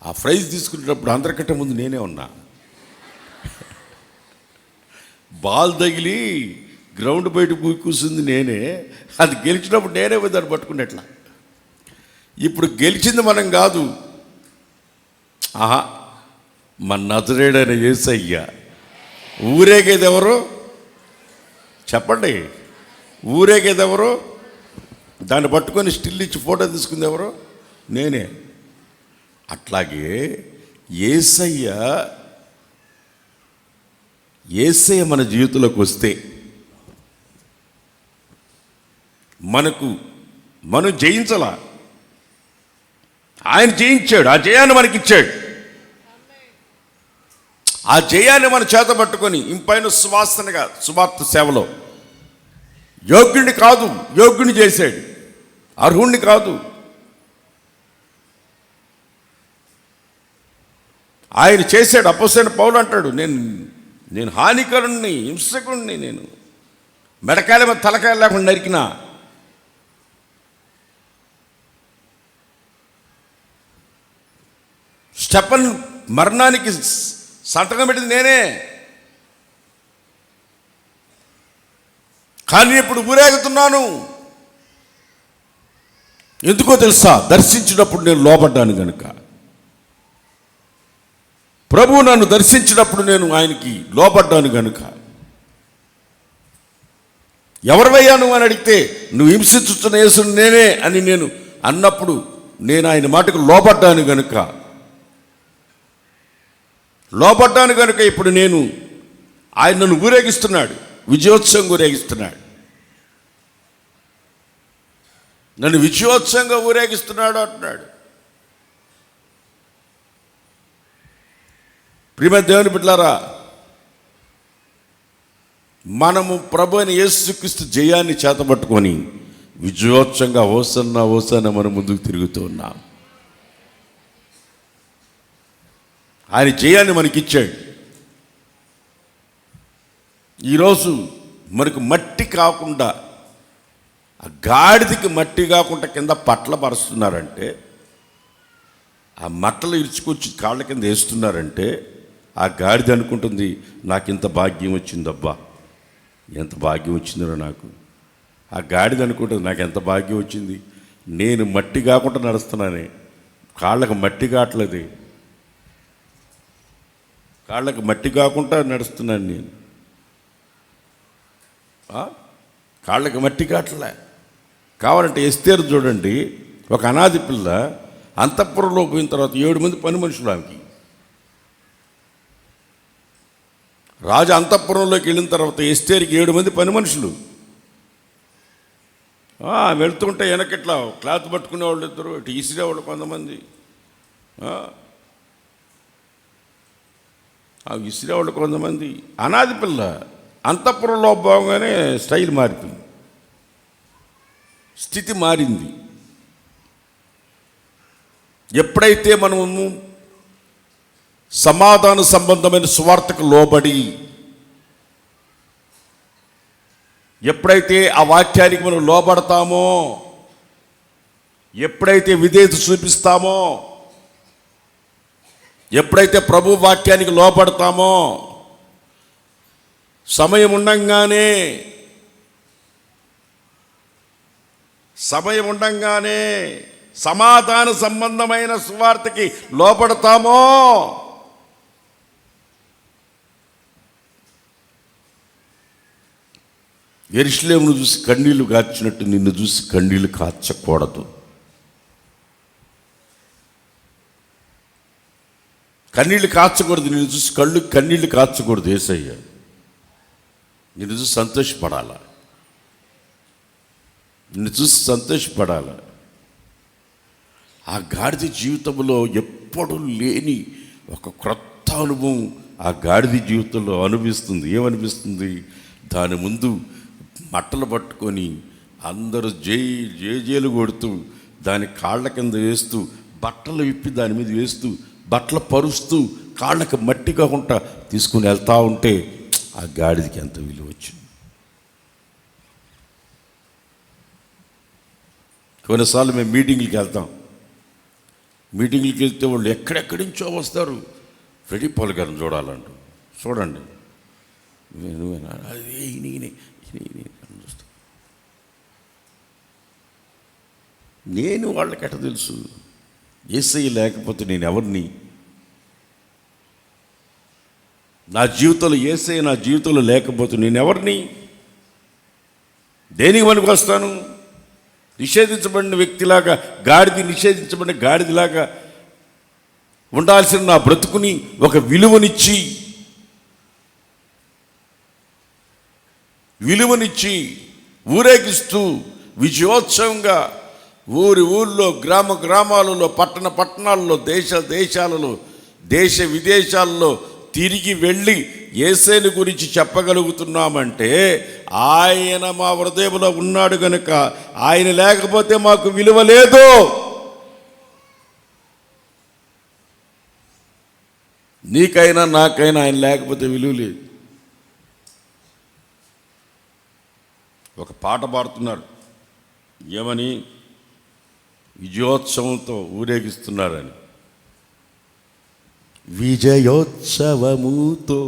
ఆ ప్రైజ్ తీసుకునేటప్పుడు అందరికంటే ముందు నేనే ఉన్నా. బాల్ తగిలి గ్రౌండ్ బయట కూర్చుంది నేనే, అది గెలిచినప్పుడు నేనే పోయి దాన్ని పట్టుకునేట్లా. ఇప్పుడు గెలిచింది మనం కాదు, మన నజరేయుడైన యేసయ్య. ఊరేగేది ఎవరు చెప్పండి? ఊరేగేది ఎవరు? దాన్ని పట్టుకొని స్టిల్ ఇచ్చి ఫోటో తీసుకుంది ఎవరు? నేనే. అట్లాగే యేసయ్య మన జీవితంలోకి వస్తే మనం జయించలా, ఆయన జయించాడు. ఆ జయాన్ని మనకిచ్చాడు. ఆ జయాన్ని మన చేత పట్టుకొని ఇంపైన సువాసనగా సువార్త సేవలో యోగ్యుడిని కాదు, యోగ్యుని చేశాడు. అర్హుణ్ణి కాదు. ఆయన చేశాడు. అపోస్తలుడైన పౌలు అంటాడు, నేను హానికరుణ్ణి, హింసకుణ్ణి, నేను మెడకాయల మీద తలకాయలు లేకుండా నరికినా. స్టెఫన్ మరణానికి సంతకం పెట్టింది నేనే. కానీ ఇప్పుడు ఊరేగుతున్నాను. ఎందుకో తెలుసా? దర్శించినప్పుడు నేను లోబడ్డాను కనుక. ప్రభువు నన్ను దర్శించినప్పుడు నేను ఆయనకి లోబడ్డాను కనుక. ఎవరివయ్యా నువ్వు అని అడిగితే, నువ్వు హింసించుతున్న యేసుని నేనే అని నేను అన్నప్పుడు నేను ఆయన మాటకు లోబడ్డాను కనుక ఇప్పుడు నేను ఆయన నన్ను ఊరేగిస్తున్నాడు, విజయోత్సవంగా ఊరేగిస్తున్నాడు. నన్ను విజయోత్సవంగా ఊరేగిస్తున్నాడు అంటున్నాడు. ప్రియమైన దేవుని బిడ్డలారా, మనము ప్రభు అయిన యేసుక్రీస్తు జయాన్ని చేతబట్టుకొని విజయోత్సవంగా హోసన్నా హోసన్నా మనం ముందుకు తిరుగుతూ ఉన్నాం. ఆయన జయాన్ని మనకిచ్చాడు. ఈరోజు మనకు మట్టి కాకుండా, ఆ గాడిదకి మట్టి కాకుండా కింద పట్ల పరుస్తున్నారంటే, ఆ మట్టలు ఇరుచుకొచ్చి కాళ్ళ కింద వేస్తున్నారంటే, ఆ గాడిద అనుకుంటుంది నాకు ఇంత భాగ్యం వచ్చిందబ్బా, ఎంత భాగ్యం వచ్చిందో నాకు. ఆ గాడిద అనుకుంటుంది నాకు ఎంత భాగ్యం వచ్చింది, నేను మట్టి కాకుండా నడుస్తున్నానే, కాళ్ళకు మట్టి కావట్లేదు, కాళ్ళకు మట్టి కాకుండా నడుస్తున్నాను నేను. కాళ్ళకి మట్టి కావట్లే. కావాలంటే ఎస్తేరు చూడండి, ఒక అనాథి పిల్ల అంతఃపురంలో పోయిన తర్వాత 7 మంది పని మనుషులు ఆమెకి. రాజు అంతఃపురంలోకి వెళ్ళిన తర్వాత ఎస్తేరుకి 7 మంది పని మనుషులు. వెళ్తుంటే వెనకట్లా క్లాత్ పట్టుకునే వాళ్ళు ఇద్దరు, ఇటు ఇసిరేవాళ్ళు కొంతమంది. విసిరేవాళ్ళు కొంతమంది. అనాథి పిల్ల అంతఃపురంలో పోగానే స్టైల్ మారిపోయింది, స్థితి మారింది. ఎప్పుడైతే మనము సమాధాన సంబంధమైన సువార్తకు లోబడి, ఎప్పుడైతే ఆ వాక్యానికి మనం లోబడతామో, ఎప్పుడైతే విధేయత చూపిస్తామో, ఎప్పుడైతే ప్రభు వాక్యానికి లోపడతామో, సమయం ఉండంగానే సమాధాన సంబంధమైన సువార్తకి లోపడతామో, యెరూషలేమును చూసి కన్నీళ్లు కార్చినట్టు నిన్ను చూసి కన్నీళ్లు కార్చకూడదు. కన్నీళ్లు కార్చకూడదు, నిన్ను చూసి కన్నీళ్లు కార్చకూడదు. యేసయ్య నిన్ను చూసి సంతోషపడాల, నిన్ను చూసి సంతోషపడాల. ఆ గాడిద జీవితంలో ఎప్పుడు లేని ఒక క్రొత్త అనుభవం ఆ గాడిద జీవితంలో అనిపిస్తుంది. ఏమనిపిస్తుంది? దాని ముందు మట్టలు పట్టుకొని అందరూ జేజేలు కొడుతూ దాని కాళ్ళ కింద వేస్తూ బట్టలు విప్పి దాని మీద వేస్తూ బట్టలు పరుస్తూ కాళ్ళకి మట్టి కాకుండా తీసుకుని వెళ్తూ ఉంటే ఆ గాడిదకి ఎంత విలువ వచ్చింది. కొన్నిసార్లు మేము మీటింగ్లకి వెళ్తాం. మీటింగ్లకి వెళ్తే వాళ్ళు ఎక్కడెక్కడి నుంచో వస్తారు. ఫ్రెడీ పాల్ గారిని చూడాలంటూ. చూడండి, అది చూస్తా. నేను వాళ్ళకి ఎట్ట తెలుసు? యేసయ్య లేకపోతే నేను ఎవరిని? నా జీవితంలో యేసయ్య నా జీవితంలో లేకపోతే నేను ఎవరిని? దేనికి పనికి వస్తాను? నిషేధించబడిన వ్యక్తిలాగా, నిషేధించబడిన గాడిదలాగా ఉండాల్సిన నా బ్రతుకుని ఒక విలువనిచ్చి ఊరేగిస్తూ విజయోత్సవంగా ఊళ్ళో గ్రామాలలో పట్టణాలలో దేశాలలో దేశ విదేశాల్లో తిరిగి వెళ్ళి యేసయ్యను గురించి చెప్పగలుగుతున్నామంటే ఆయన మా హృదయంలో ఉన్నాడు గనుక. ఆయన లేకపోతే మాకు విలువ లేదు. నీకైనా నాకైనా ఆయన లేకపోతే విలువ లేదు. ఒక పాట పాడుతున్నారు. ఏమని? విజయోత్సవంతో ఊరేగిస్తున్నారని. విజయోత్సవముతో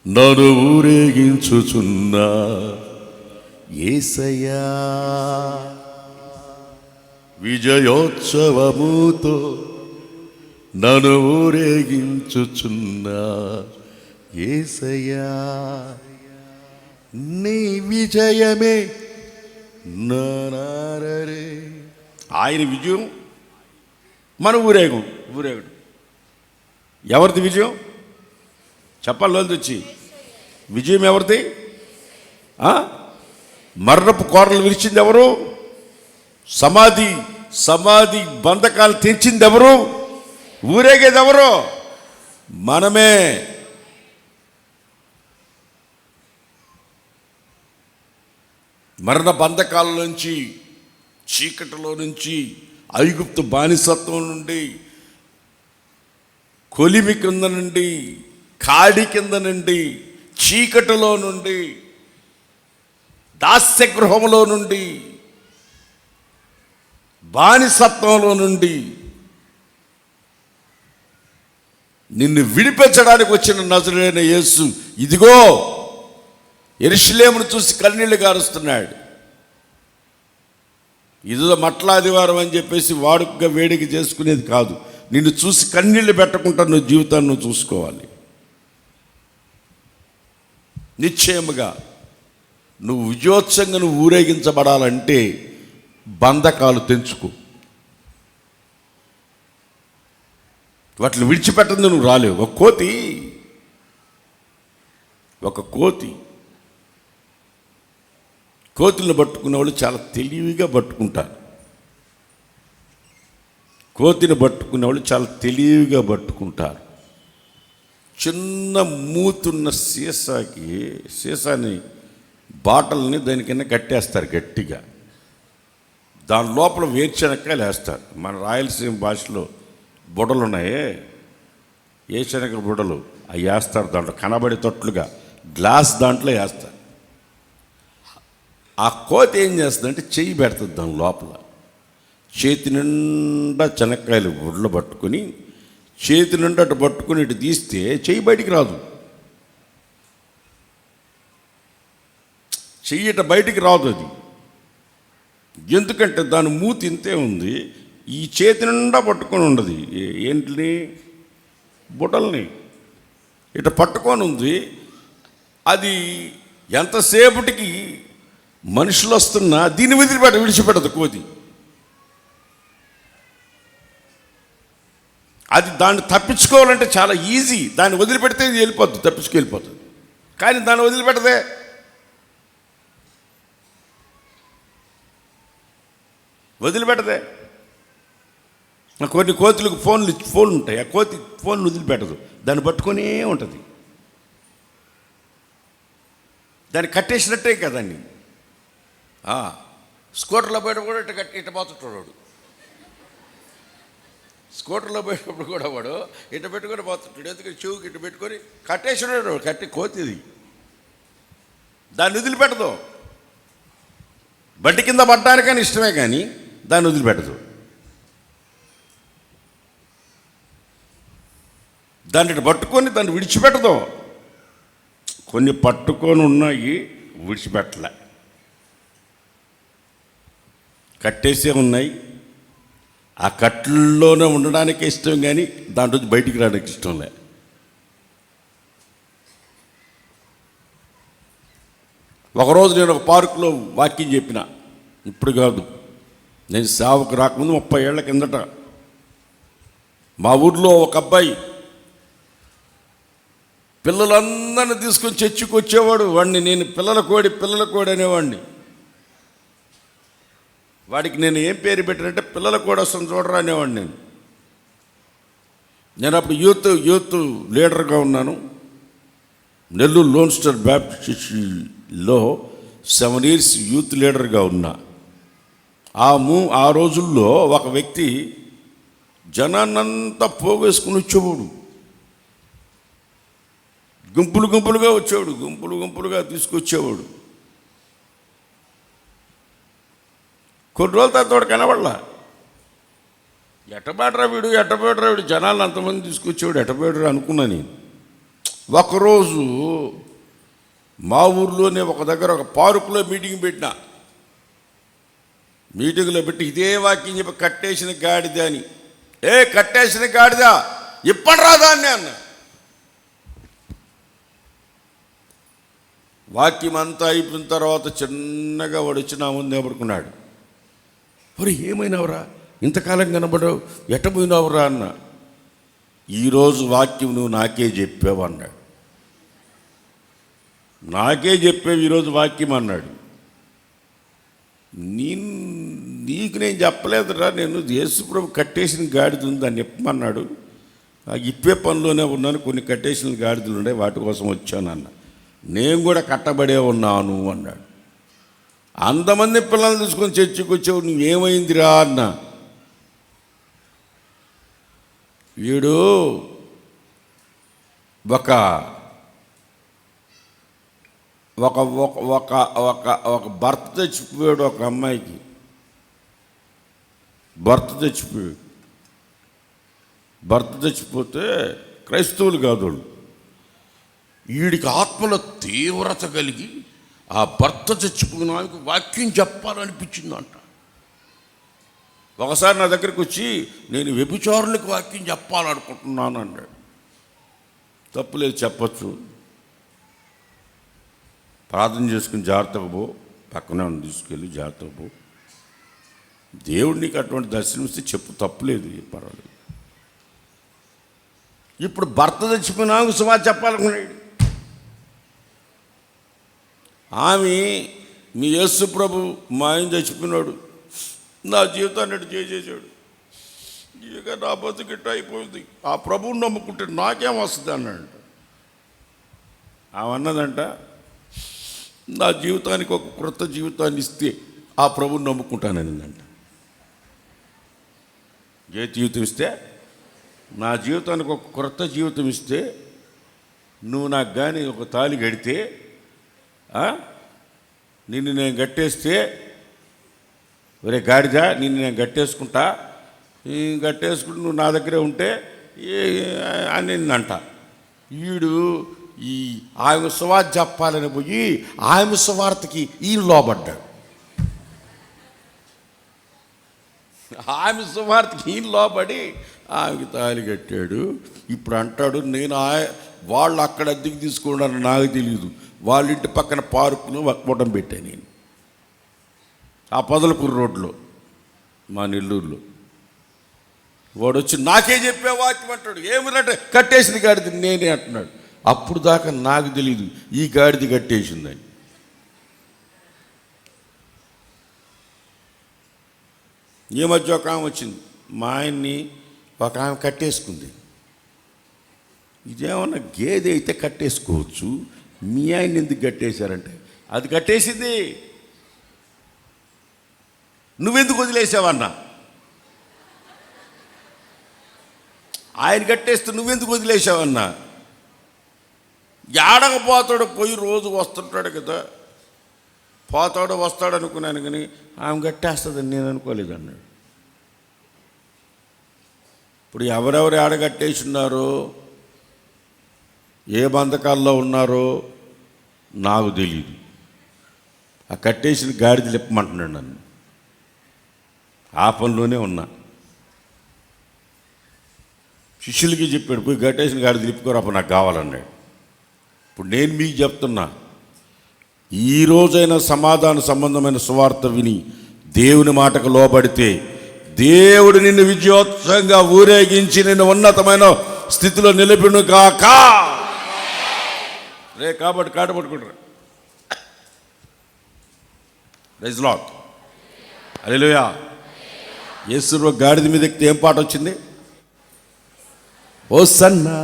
నన్ను ఊరేగించుచున్నా యేసయ్యా, విజయోత్సవముతో నన్ను ఊరేగించుచున్నా యేసయ్యా, నీ విజయమే నారే. ఆయన విజయం మన ఊరేగం. ఎవరిది విజయం? చెప్పాలి వచ్చి. విజయం ఎవరిది? మరణపు కోరలు విరిచింది ఎవరు? సమాధి బంధకాలు తెంచింది ఎవరు? ఊరేగేది ఎవరు? మనమే. మరణ బంధకాల నుంచి, చీకటిలో నుంచి, ఐగుప్తు బానిసత్వం నుండి, కొలిమి కింద నుండి, కాడి కింద నుండి, చీకటిలో నుండి, దాస్యగృహంలో నుండి, బానిసత్వంలో నుండి నిన్ను విడిపించడానికి వచ్చిన నజరేయుడైన యేసు ఇదిగో యెరూషలేమును చూసి కన్నీళ్లు గారుస్తున్నాడు. ఇదిగో మట్లాదివారం అని చెప్పేసి వాడుకగా వేడిక చేసుకునేది కాదు. నిన్ను చూసి కన్నీళ్లు పెట్టకుండా నువ్వు జీవితాన్ని నువ్వు చూసుకోవాలి. నిశ్చయముగా నువ్వు విజయోత్సవంగా నువ్వు ఊరేగించబడాలంటే బంధకాలు తెంచుకో. వాటిని విడిచిపెట్టంది నువ్వు రాలేవు. ఒక కోతులను పట్టుకునే వాళ్ళు చాలా తెలివిగా పట్టుకుంటారు. కోతిని పట్టుకునే వాళ్ళు చాలా తెలివిగా పట్టుకుంటారు. చిన్న మూతున్న సీసాని బాటల్ని దానికన్నా కట్టేస్తారు గట్టిగా. దాని లోపల వేరుశనక్కాయలు వేస్తారు. మన రాయలసీమ భాషలో బుడలు ఉన్నాయే, వేరుశనగ బుడలు, అవి వేస్తారు. దాంట్లో కనబడి తొట్లుగా గ్లాస్ దాంట్లో వేస్తారు. ఆ కోతి ఏం చేస్తుందంటే చెయ్యి పెడుతుంది దాని లోపల. చేతి నిండా శనక్కాయలు బుడలు పట్టుకుని చేతి నిండా అటు పట్టుకుని ఇటు తీస్తే చెయ్యి బయటికి రాదు. చెయ్యి ఇట బయటికి రాదు. అది ఎందుకంటే దాని మూతి ఇంతే ఉంది. ఈ చేతి నిండా పట్టుకొని ఉండదు. ఏంటిని? బుటల్ని ఇట పట్టుకొని ఉంది. అది ఎంతసేపటికి మనుషులు వస్తున్నా దీన్ని విడిచిపెట్టదు కోతి. అది దాన్ని తప్పించుకోవాలంటే చాలా ఈజీ. దాన్ని వదిలిపెడితే ఇది వెళ్ళిపోద్ది, తప్పించుకెళ్ళిపోతుంది. కానీ దాన్ని వదిలిపెట్టదే. కొన్ని కోతులకు ఫోన్లు ఉంటాయి. ఆ కోతి ఫోన్ వదిలిపెట్టదు, దాన్ని పట్టుకొనే ఉంటుంది. దాన్ని కట్టేసినట్టే కదండి. స్కూటర్లో పోయేట కూడా ఇట్ట పోతుంటాడు. స్కూటర్లో పోయేటప్పుడు కూడా వాడు ఇట్ట పెట్టుకొని పోతుంటాడు. ఎందుకంటే చెవుకి ఇట్ట పెట్టుకొని కట్టేసినాడు. కట్టి కోతిది, దాన్ని వదిలిపెట్టదు. బండి కింద పడ్డానికని ఇష్టమే కానీ దాన్ని వదిలిపెట్టదు. దాన్ని పట్టుకొని దాన్ని విడిచిపెట్టదు. కొన్ని పట్టుకొని ఉన్నాయి, విడిచిపెట్టలే. కట్టేసే ఉన్నాయి. ఆ కట్లలోనే ఉండడానికి ఇష్టం కానీ దాంట్లో బయటికి రావడానికి ఇష్టం లే. ఒకరోజు నేను ఒక పార్కులో వాకింగ్ చెప్పిన. ఇప్పుడు కాదు, నేను సేవకు రాకముందు 30 ఏళ్ల కిందట. మా ఊర్లో ఒక అబ్బాయి పిల్లలందరినీ తీసుకొని చర్చికి వచ్చేవాడు. వాడిని నేను పిల్లల కోడి అనేవాడిని. వాడికి నేను ఏం పేరు పెట్టినంటే పిల్లల కోడి వస్తుంది చూడరా అనేవాడిని. నేను అప్పుడు యూత్ లీడర్గా ఉన్నాను. నెల్లూరు లోన్ స్టార్ బ్యాప్టిస్ట్లో 7 years యూత్ లీడర్గా ఉన్నా. ఆ రోజుల్లో ఒక వ్యక్తి జనాన్నంతా పోగేసుకుని వచ్చేవాడు. గుంపులుగా వచ్చేవాడు, గుంపులుగా తీసుకొచ్చేవాడు. కొన్ని రోజుల తర్వాత వాడు కనబడలా. ఎట్టబెడరా వీడు జనాలను అంతమంది తీసుకొచ్చేవాడు, ఎట్టబెడరా అనుకున్నా నేను. ఒకరోజు మా ఊర్లోనే ఒక దగ్గర ఒక పార్కులో మీటింగ్ పెట్టిన. మీటింగ్లో పెట్టి ఇదే వాక్యం చెప్పి కట్టేసిన గాడిద అని. కట్టేసిన గాడిద ఇప్పటి రాదాన్ని అన్న. వాక్యం అంతా అయిపోయిన తర్వాత చిన్నగా వాడు వచ్చి నా ముందు నిలబడుకున్నాడు. మరి ఏమైనావురా, ఇంతకాలం కనబడవు, ఎట్టపోయినావురా అన్న. ఈరోజు వాక్యం నువ్వు నాకే చెప్పావు అన్నాడు. నాకే చెప్పావు ఈరోజు వాక్యం అన్నాడు. నీకు నేను చెప్పలేదురా, నేను యేసుప్రభు కట్టేసిన గాడిద ఉంది దాన్ని ఇప్పమన్నాడు. ఇప్పే పనిలోనే ఉన్నాను, కొన్ని కట్టేసిన గాడిదలు ఉన్నాయి, వాటి కోసం వచ్చాను అన్న. నేను కూడా కట్టబడే ఉన్నాను అన్నాడు. అంతమంది పిల్లలు తీసుకొని చర్చికి వచ్చావు, నువ్వేమైందిరా అన్న. వీడు ఒక ఒక ఒక ఒక ఒక భర్త చచ్చిపోయాడు. ఒక అమ్మాయికి భర్త చచ్చిపోతే క్రైస్తవులు కాదు వాళ్ళు. వీడికి ఆత్మలో తీవ్రత కలిగి ఆ భర్త చచ్చిపోయినానికి వాక్యం చెప్పాలనిపించిందంట. ఒకసారి నా దగ్గరికి వచ్చి నేను వ్యభిచారులకు వాక్యం చెప్పాలనుకుంటున్నాను అన్నాడు. తప్పులేదు, చెప్పచ్చు. ప్రార్థన చేసుకుని జాగ్రత్తగా పో, పక్కనే తీసుకెళ్ళి జాగ్రత్తగా పో. దేవుడు నీకు అటువంటి దర్శనం ఇస్తే చెప్పు, తప్పులేదు, పర్వాలేదు. ఇప్పుడు భర్త చచ్చిపోయినాకు సుమా చెప్పాలనుకున్నాడు. ఆమె మీ యేసు ప్రభు మా ఆయన చచ్చిపోయినాడు, నా జీవితాన్ని ఎటు చేసేసాడు, ఇక నా బతుకిట్ట అయిపోయింది, ఆ ప్రభువుని నమ్ముకుంటే నాకేం వస్తుంది అన్నాడంట. ఆమె అన్నదంట, నా జీవితానికి ఒక క్రొత్త జీవితాన్ని ఇస్తే ఆ ప్రభువుని నమ్ముకుంటాననిందంట. ఏ జీవితం ఇస్తే? నా జీవితానికి ఒక క్రొత్త జీవితం ఇస్తే, నువ్వు నాకు కానీ ఒక తాళి కడితే, నిన్ను నేను కట్టేస్తే, ఒరే గాడిద నిన్ను నేను కట్టేసుకుంటా, కట్టేసుకుంటూ నువ్వు నా దగ్గరే ఉంటే అనిందంట. వీడు ఈ ఆమె సువార్త చెప్పాలని పోయి ఆమె సువార్తకి ఈయన లోబడ్డాడు. ఆమె సువార్తకి ఈయన లోబడి ఆమెకి తాళి కట్టాడు. ఇప్పుడు అంటాడు, నేను వాళ్ళు అక్కడ అద్దెకి తీసుకున్నారని నాకు తెలియదు, వాళ్ళ ఇంటి పక్కన పార్కును వక్మటం పెట్టాను నేను, ఆ పొదలకూరు రోడ్లో మా నెల్లూరులో. వాడు వచ్చి నాకే చెప్పే వాక్యం అంటాడు. ఏమిటంటే కట్టేసిన గాడిద నేనే అంటున్నాడు. అప్పుడు దాకా నాకు తెలీదు ఈ గాడిద కట్టేసిందని. ఈ మధ్య ఒక ఆమె వచ్చింది, మా ఆయన్ని ఒక ఆమె కట్టేసుకుంది. ఇదేమన్నా గేదె అయితే కట్టేసుకోవచ్చు, మీ ఆయన ఎందుకు కట్టేశారంటే, అది కట్టేసింది, నువ్వెందుకు వదిలేసావన్నా. ఆయన కట్టేస్తే నువ్వెందుకు వదిలేసావన్నా. ఏడకపోతాడు, పోయి రోజు వస్తుంటాడు కదా, పోతాడు వస్తాడు అనుకున్నాను, కానీ ఆమె కట్టేస్తుందని నేను అనుకోలేదు అన్నాడు. ఇప్పుడు ఎవరెవరు ఆడగట్టేసి ఉన్నారో, ఏ బంధకాల్లో ఉన్నారో నాకు తెలియదు. ఆ కట్టేసిన గాడిద లిప్పమంటున్నాడు నన్ను. ఆ పనిలోనే ఉన్నా. శిష్యులకి చెప్పాడు, పోయి కట్టేసిన గాడిద లిప్పుకోరు, అప్పుడు నాకు కావాలన్నాడు. ఇప్పుడు నేను మీకు చెప్తున్నా, ఈ రోజైనా సమాధాన సంబంధమైన సువార్త విని దేవుని మాటకు లోబడితే దేవుడు నిన్ను విజయోత్సవంగా ఊరేగించి నిన్ను ఉన్నతమైన స్థితిలో నిలిపిను కాక. రే కాబట్టి కాట పట్టుకుంటారు. Praise lord. హల్లెలూయా. యేసు గాడిద మీద ఎక్కితే ఏం పాట వచ్చింది? హోసన్నా.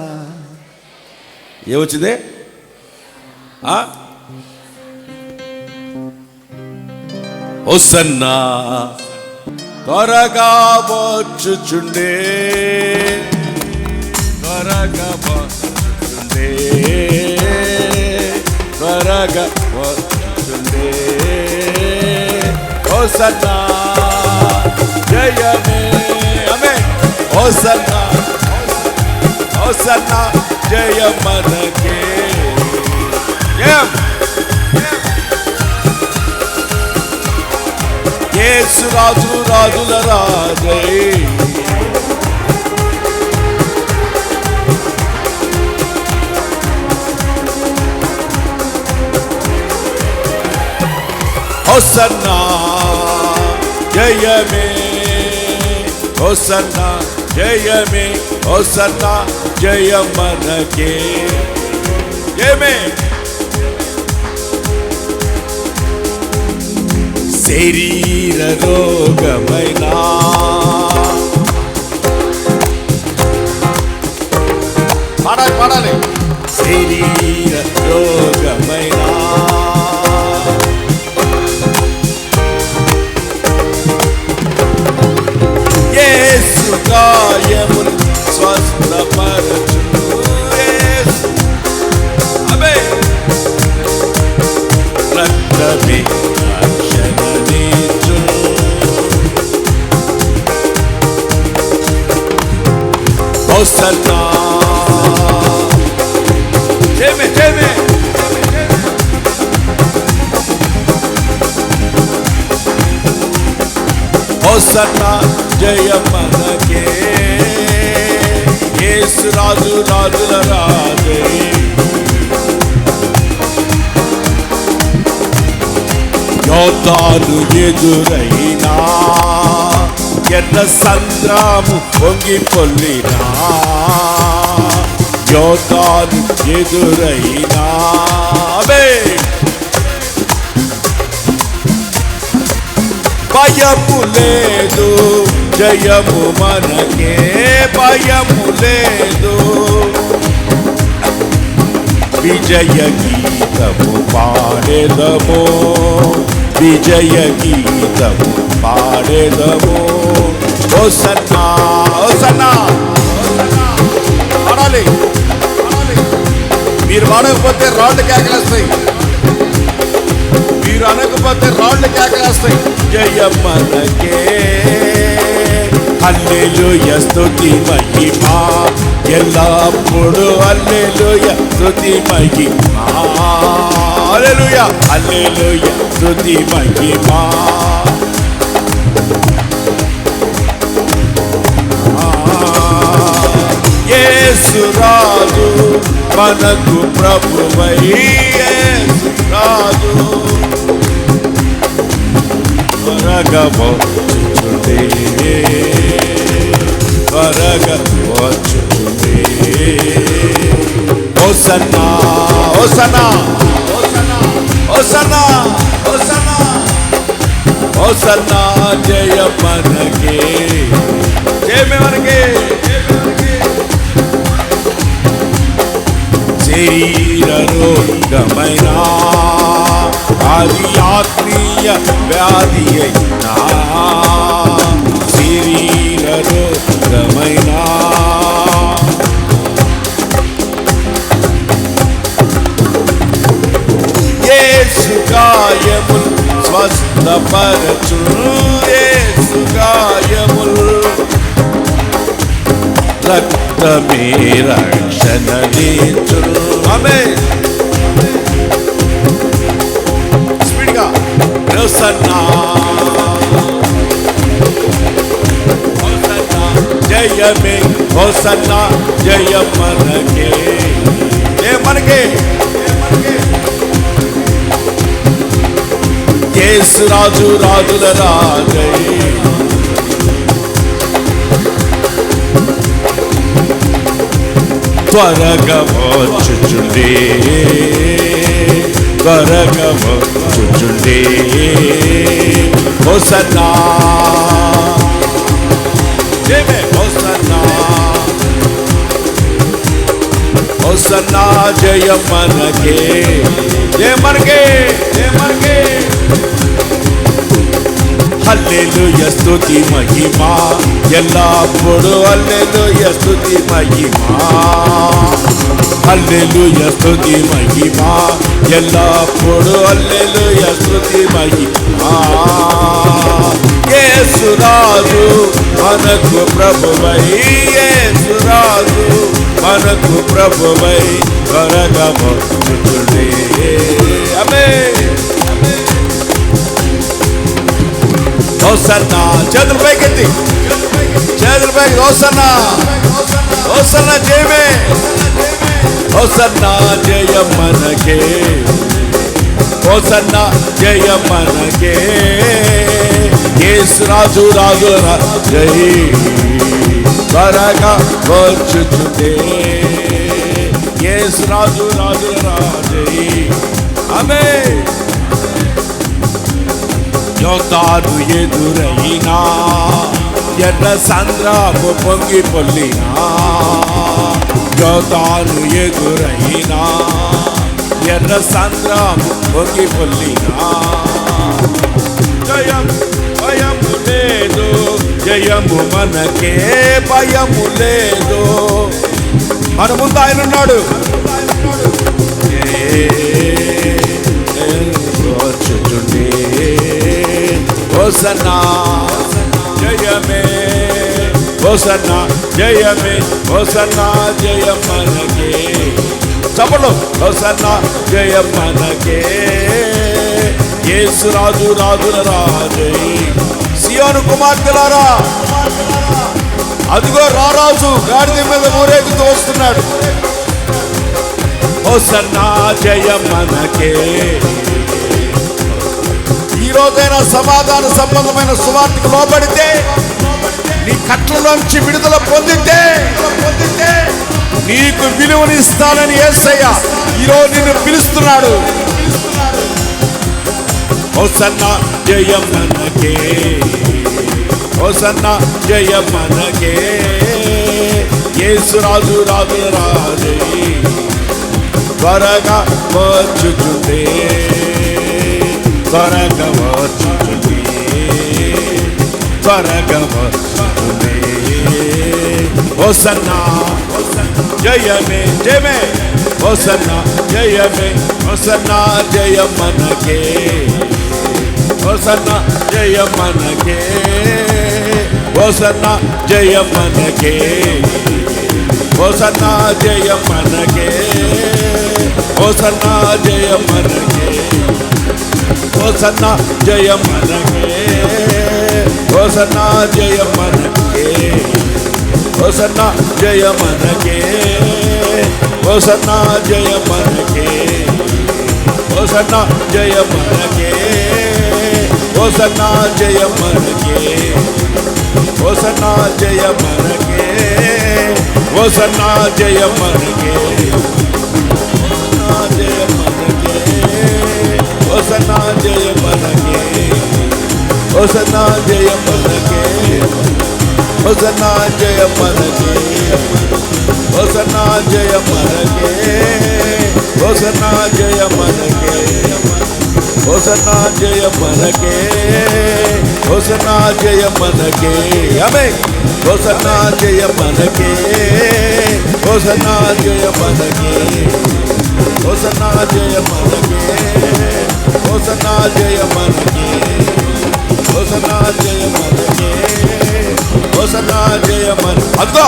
ఏమొచ్చింది? హోసన్నా త్వరగా వచ్చుచుండే, త్వరగా వచ్చుచుండే, త్వరగా వచ్చుచుండే. హోసన్నా జయమే, ఆమేన్. హోసన్నా, హోసన్నా జయం మనకే. యేసు రాజు రాజుల రాజై, హోసన్నా జయమే, హోసన్నా జయమే, హోసన్నా జయం మనకే. జయమే. శరీర రోగమైనా పాడాలి, పాడాలి. శరీర రోగమైనా యేసు గాయములు స్వస్థపరచును. యేసు ఆమేన్. రక్తమే హోసన్నా జయమే, జయమే. హోసన్నా జయం మనకే. యేసు రాజు రాజుల రాజై, యోధాలు ఎదురైనా, ఎర్ర సంద్రము పొంగి పొల్లినా, యోధాలు ఎదురైనా, భయము లేదు, జయము మనకే. భయము లేదు, విజయ గీతము పాడెదము, విజయ గీతము పాడెదము. హోసన్నా, హోసన్నా పాడాలి. మీరు పాడకపోతే రాళ్ళు కేకలేస్తాయి, మీరు అనకపోతే రాళ్ళు కేకలేస్తాయి. జయం మనకే. హల్లెలూయా స్తుతి మహిమా ఎల్లప్పుడు, హల్లెలూయా స్తుతి మహిమా, హల్లెలూయా, హల్లెలూయా స్తుతి మహిమా. యేసు రాజు మనకు ప్రభువై, యేసు రాజు త్వరగా వచ్చుచుండే, త్వరగా వచ్చుచుండే. హోసన్నా, హోసన్నా, హోసన్నా, హోసన్నా, హోసన్నా జయ మనకే. జయమే మనకే. శరీర రోగమైన అది ఆత్మీయ వ్యాధి అయినా, శరీర రోగమైన యేసు గాయముల్ స్వస్థపరచును, యేసు గాయముల్ రక్తమే రక్షణ నీచును. ఆమేన్. స్పీడ్గా హోసన్నా హోసన్నా జయమే, హోసన్నా జయం మనకే, మనకే. యేసు రాజు రాజుల రాజై, త్వరగా వచ్చుచుండే, త్వరగా వచ్చుచుండే. హోసన్నా జయమే, హోసన్నా హోసన్నా జయం మనకే, జయ మనకే, జయ మనకే. హల్లెలూయా స్తుతి మహిమా ఎల్లప్పుడు, హల్లెలూయా స్తుతి మహిమా, హల్లెలూయా స్తుతి మహిమా ఎల్లప్పుడు, హల్లెలూయా స్తుతి మహిమా. యేసు రాజు మనకు ప్రభువై, యేసు రాజు మనకు ప్రభువై త్వరగా వచ్చుచుండే. ఆమేన్. హోసన్నా చేతులు పైకెత్తి, చేతులు పైకి. హోసన్నా హోసన్నా జయమే, హోసన్నా జయం మనకే, హోసన్నా జయం మనకే. యేసు రాజు రాజుల రాజై త్వరగా వచ్చుచుండే, యేసు రాజు రాజుల రాజై. ఆమేన్. యోతాను ఎదురైనా ఎర్ర సంద్రపు పొంగి పొల్లినా, యోతాను ఎదురైనా ఎర్ర సంద్రపు పొంగి పొల్లినా, జయం భయము లేదు, జయము మనకే, భయము లేదు. మన ముందు ఆయన ఉన్నాడు. వచ్చుచుండే హోసన్నా జయమే, హోసన్నా జయమే, హోసన్నా జయం మనకే. చప్పట్లు. హోసన్నా జయం మనకే. యేసు రాజు రాజుల రాజై. సియోను కుమార్తెలారా, అదిగో రారాజు గాడిద మీద ఊరేగుతూ వస్తున్నాడు. హోసన్నా జయం మనకే. ఈ రోజైనా సమాధాన సంబంధమైన సువార్తకు లోబడితే, నీ కట్లలోంచి విడుదల పొందితే నీకు విలువనిస్తానని యేసయ్య ఈరోజు నిన్ను పిలుస్తున్నాడు. హోసన్నా జయం మనకే, హోసన్నా జయం మనకే. యేసు రాజు రాజుల రాజై త్వరగా వచ్చుచుండే, త్వరగా వచ్చుచుండే, త్వరగా వచ్చుచుండే. హోసన్నా జయమే, జయమే, హోసన్నా జయమే, హోసన్నా జయం మనకే, హోసన్నా జయం మనకే, హోసన్నా జయం మనకే, హోసన్నా జయం మనకే, హోసన్నా జయం మనకే, హోసన్నా జయం మనకే, హోసన్నా జయం మనకే, హోసన్నా జయం మనకే, హోసన్నా జయం మనకే, హోసన్నా జయం మనకే, హోసన్నా జయం మనకే, హోసన్నా జయం మనకే, హోసన్నా జయం మనకే, హోసన్నా జయం మనకే, హోసన్నా జయం మనకే, హోసన్నా హోసన్నా జయ మనకే, హోసన్నా జయ మనకే, హోసన్నా జయ మనకే, హోసన్నా జయ మనకే, హోసన్నా జయ మనకే. ఆమేన్. హోసన్నా జయ మనకే, హోసన్నా జయ మనకే, హోసన్నా జయ మనకే, హోసన్నా జయ మనకే, హోసన్నా జయ మనకే, హోసన్నా జయ మన. అద్దో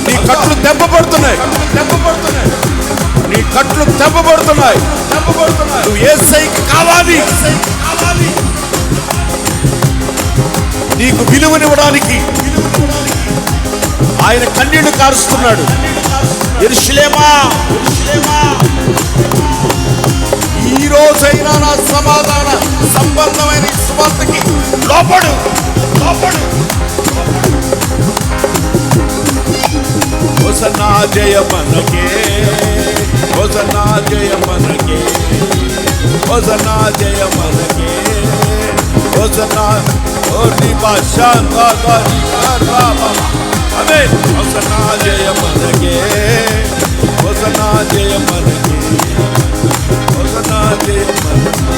నీ కట్లు తెంపబడుతున్నాయి, నీ కట్లు తెంపబడుతున్నాయి. నువ్వు యేసయ్యకి కావాలి, నీకు విలువనివ్వడానికి ఆయన కన్నీళ్లు కారుస్తున్నాడు. యెరూషలేమా, ఈ రోజైనా నా సమాధాన సంబంధమైన సువార్తకి లోపడు. హోసన్నా జయ మనకే, హోసన్నా జయ మనకే, హోసన్నా జయ మనకే, హోసన్నా ఓర్ని భాషాంగా గారి రాబా. ఆమేన్. హోసన్నా జయ మనకే, హోసన్నా జయ మనకే, హోసన్నా జయ మనకే, హోసన్నా జయ మనకే.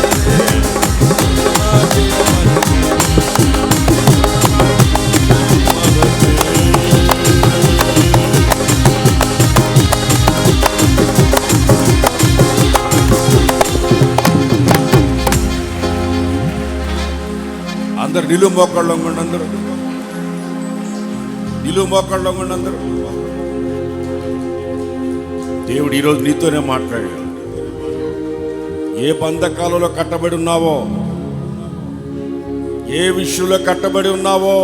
అందరు నిలువు మోకాళ్ళలో ఉండండి, అందరూ నిలువు మోకాళ్ళలో ఉండండి అందరూ. దేవుడు ఈరోజు నీతోనే మాట్లాడాడు. ఏ బంధకాలలో కట్టబడి ఉన్నావో, ఏ విషయంలో కట్టబడి ఉన్నావో,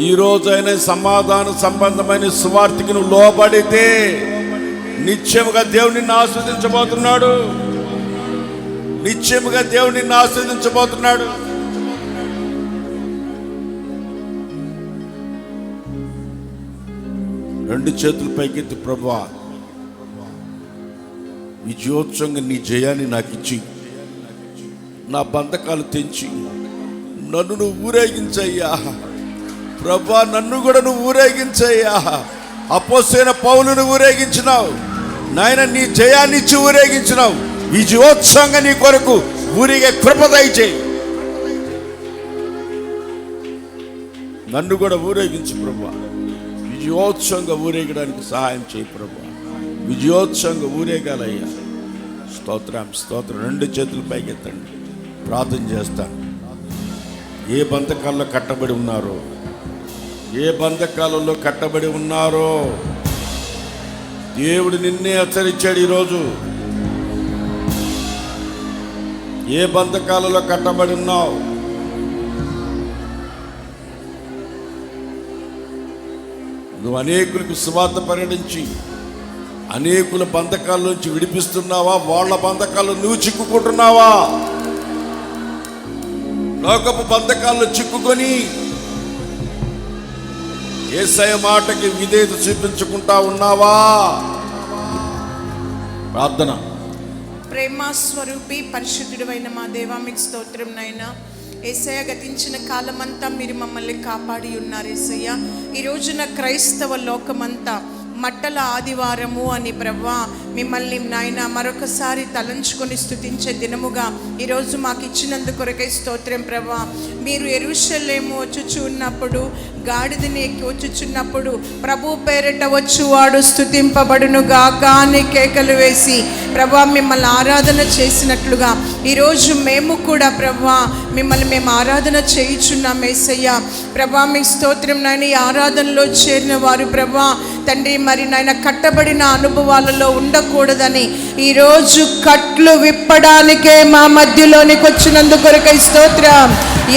ఈ రోజైనా సమాధాన సంబంధమైన సువార్తకి నువ్వు లోబడితే నిత్యముగా దేవుడు నిన్ను ఆస్వాదించబోతున్నాడు. నిశ్చయముగా దేవుడు నిన్ను ఆస్వాదించబోతున్నాడు. రెండు చేతులు పైకెత్తి, ప్రభువా విజయోత్సవంగా నీ జయాన్ని నాకు ఇచ్చి, నా బంధకాలు తెంచి నన్ను నువ్వు ఊరేగించయ్యా. ప్రభువా నన్ను కూడా నువ్వు ఊరేగించయ్యా. అపోస్తలుడైన పౌలును ఊరేగించినావు నాయన, నీ జయాన్ని ఇచ్చి ఊరేగించినావు. విజయోత్సవంగా నీ కొరకు ఊరిగే కృప దయచేయి. నన్ను కూడా ఊరేగించు ప్రభువా. విజయోత్సవంగా ఊరేగడానికి సహాయం చేయి ప్రభువా. విజయోత్సవంగా ఊరేగాలయ్యా. స్తోత్రం, స్తోత్రం. రెండు చేతులు పైకెత్తండి, ప్రార్థన చేస్తాను. ఏ బంధకాల్లో కట్టబడి ఉన్నారో, ఏ బంధకాలలో కట్టబడి ఉన్నారో దేవుడు నిన్నే హెచ్చరించాడు. ఈరోజు ఏ బంధకాలలో కట్టబడి ఉన్నావు, నువ్వు అనేకులకు సువార్త ప్రకటించి అనేకుల బంధకాల నుంచి విడిపిస్తున్నావా? వాళ్ళ బంధకాల్లో నువ్వు చిక్కుకుంటున్నావా? లోకపు బంధకాల్లో చిక్కుకొని యేసయ్య మాటకి విధేయత చూపించుకుంటా ఉన్నావా? ప్రార్థన. ప్రేమ స్వరూపి పరిశుద్ధుడైన మా దేవా, మీకు స్తోత్రం నాయనా. యేసయ్య గతించిన కాలమంతా మీరు మమ్మల్ని కాపాడి ఉన్నారు యేసయ్య. ఈ రోజున క్రైస్తవ లోకమంతా మట్టల ఆదివారము అని ప్రభువా మిమ్మల్ని నాయన మరొకసారి తలంచుకొని స్తుతించే దినముగా ఈరోజు మాకు ఇచ్చినందుకు కొరకై స్తోత్రం ప్రభువా. మీరు యెరూషలేము వచ్చుచు ఉన్నప్పుడు, గాడిదని ఎక్కి వచ్చుచున్నప్పుడు, ప్రభు పేరిట వచ్చువాడు స్తుతింపబడును గాక అని కేకలు వేసి ప్రభువా మిమ్మల్ని ఆరాధన చేసినట్లుగా ఈరోజు మేము కూడా ప్రభువా మిమ్మల్ని మేము ఆరాధన చేయుచున్నాం యేసయ్య. ప్రభువా మీ స్తోత్రం నాయన. ఈ ఆరాధనలో చేరిన వారు ప్రభువా తండ్రి మరి నాయన కట్టబడిన అనుభవాలలో ఉండకూడదని ఈరోజు కట్లు విప్పడానికే మా మధ్యలోనికి వచ్చినందుకు కొరకై స్తోత్రం.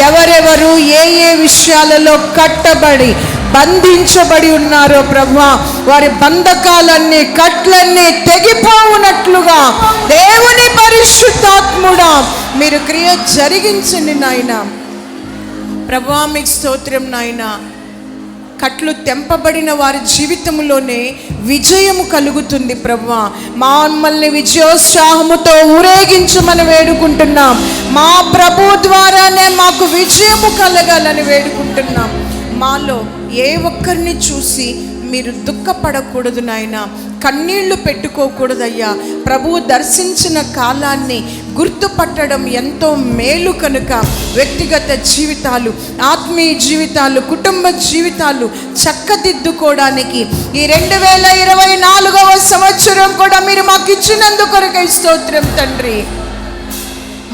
ఎవరెవరు ఏ ఏ విషయాలలో కట్టబడి బంధించబడి ఉన్నారో ప్రభువా వారి బంధకాలన్నీ కట్లన్నీ తెగిపోవునట్లుగా దేవుని పరిశుద్ధాత్ముడా మీరు క్రియ జరిగించండి నాయన. ప్రభువా మీకు స్తోత్రం నాయన. కట్లు తెంపబడిన వారి జీవితంలోనే విజయము కలుగుతుంది ప్రభువా. మమ్మల్ని విజయోత్సాహముతో ఊరేగించమని వేడుకుంటున్నాం. మా ప్రభు ద్వారానే మాకు విజయము కలగాలని వేడుకుంటున్నాం. మాలో ఏ ఒక్కరిని చూసి మీరు దుఃఖపడకూడదు నాయన, కన్నీళ్లు పెట్టుకోకూడదయ్యా. ప్రభువు దర్శించిన కాలాన్ని గుర్తుపట్టడం ఎంతో మేలు కనుక వ్యక్తిగత జీవితాలు, ఆత్మీయ జీవితాలు, కుటుంబ జీవితాలు చక్కదిద్దుకోవడానికి ఈ 2024వ సంవత్సరం కూడా మీరు మాకు ఇచ్చినందుకొరకై స్తోత్రం తండ్రి.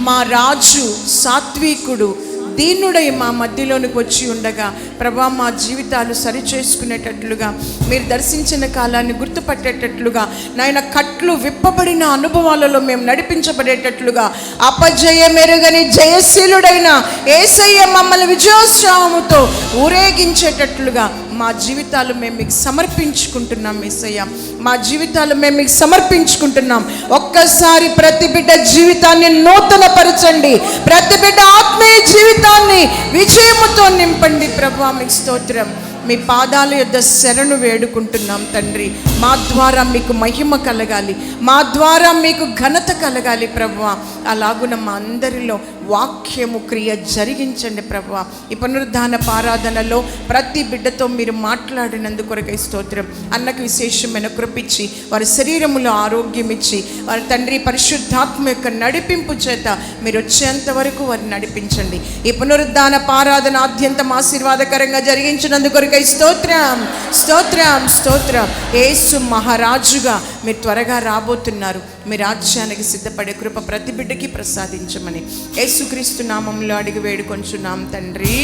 మా రాజు సాత్వికుడు దీనుడై మా మధ్యలోనికి వచ్చి ఉండగా ప్రభా, మా జీవితాలు సరిచేసుకునేటట్లుగా, మీరు దర్శించిన కాలాన్ని గుర్తుపట్టేటట్లుగా నాయన, కట్లు విప్పబడిన అనుభవాలలో మేము నడిపించబడేటట్లుగా, అపజయమెరుగని జయశీలుడైన యేసయ్య మమ్మల్ని విజయోత్సాహముతో ఊరేగించేటట్లుగా మా జీవితాలు మేము మీకు సమర్పించుకుంటున్నాం యేసయ్య. మా జీవితాలు మేము మీకు సమర్పించుకుంటున్నాం. ఒక్కసారి ప్రతి బిడ్డ జీవితాన్ని నూతనపరచండి, ప్రతి బిడ్డ ఆత్మీయ జీవితాన్ని విజయముతో నింపండి ప్రభా. మీకు స్తోత్రం. మీ పాదాల యొద్ద శరణు వేడుకుంటున్నాం తండ్రి. మా ద్వారా మీకు మహిమ కలగాలి, మా ద్వారా మీకు ఘనత కలగాలి ప్రభువా. అలాగున మా అందరిలో వాక్యము క్రియ జరిగించండి ప్రభువా. ఈ పునరుద్ధాన ఆరాధనలో ప్రతి బిడ్డతో మీరు మాట్లాడినందుకొరకై స్తోత్రం. అన్నకు విశేషమైన కృపిచ్చి, వారి శరీరములో ఆరోగ్యం ఇచ్చి, వారి తండ్రి పరిశుద్ధాత్మ యొక్క నడిపింపు చేత మీరు వచ్చేంత వరకు వారిని నడిపించండి. ఈ పునరుద్ధాన ఆరాధన ఆద్యంతం ఆశీర్వాదకరంగా జరిగించినందుకొరకై స్తోత్రం, స్తోత్రం, స్తోత్రం. యేసు మహారాజుగా మీరు త్వరగా రాబోతున్నారు. మీ రాజ్యానికి సిద్ధపడే కృప ప్రతి బిడ్డకి ప్రసాదించమని యేసుక్రీస్తు నామంలో అడిగి వేడుకొంచున్నాం తండ్రి.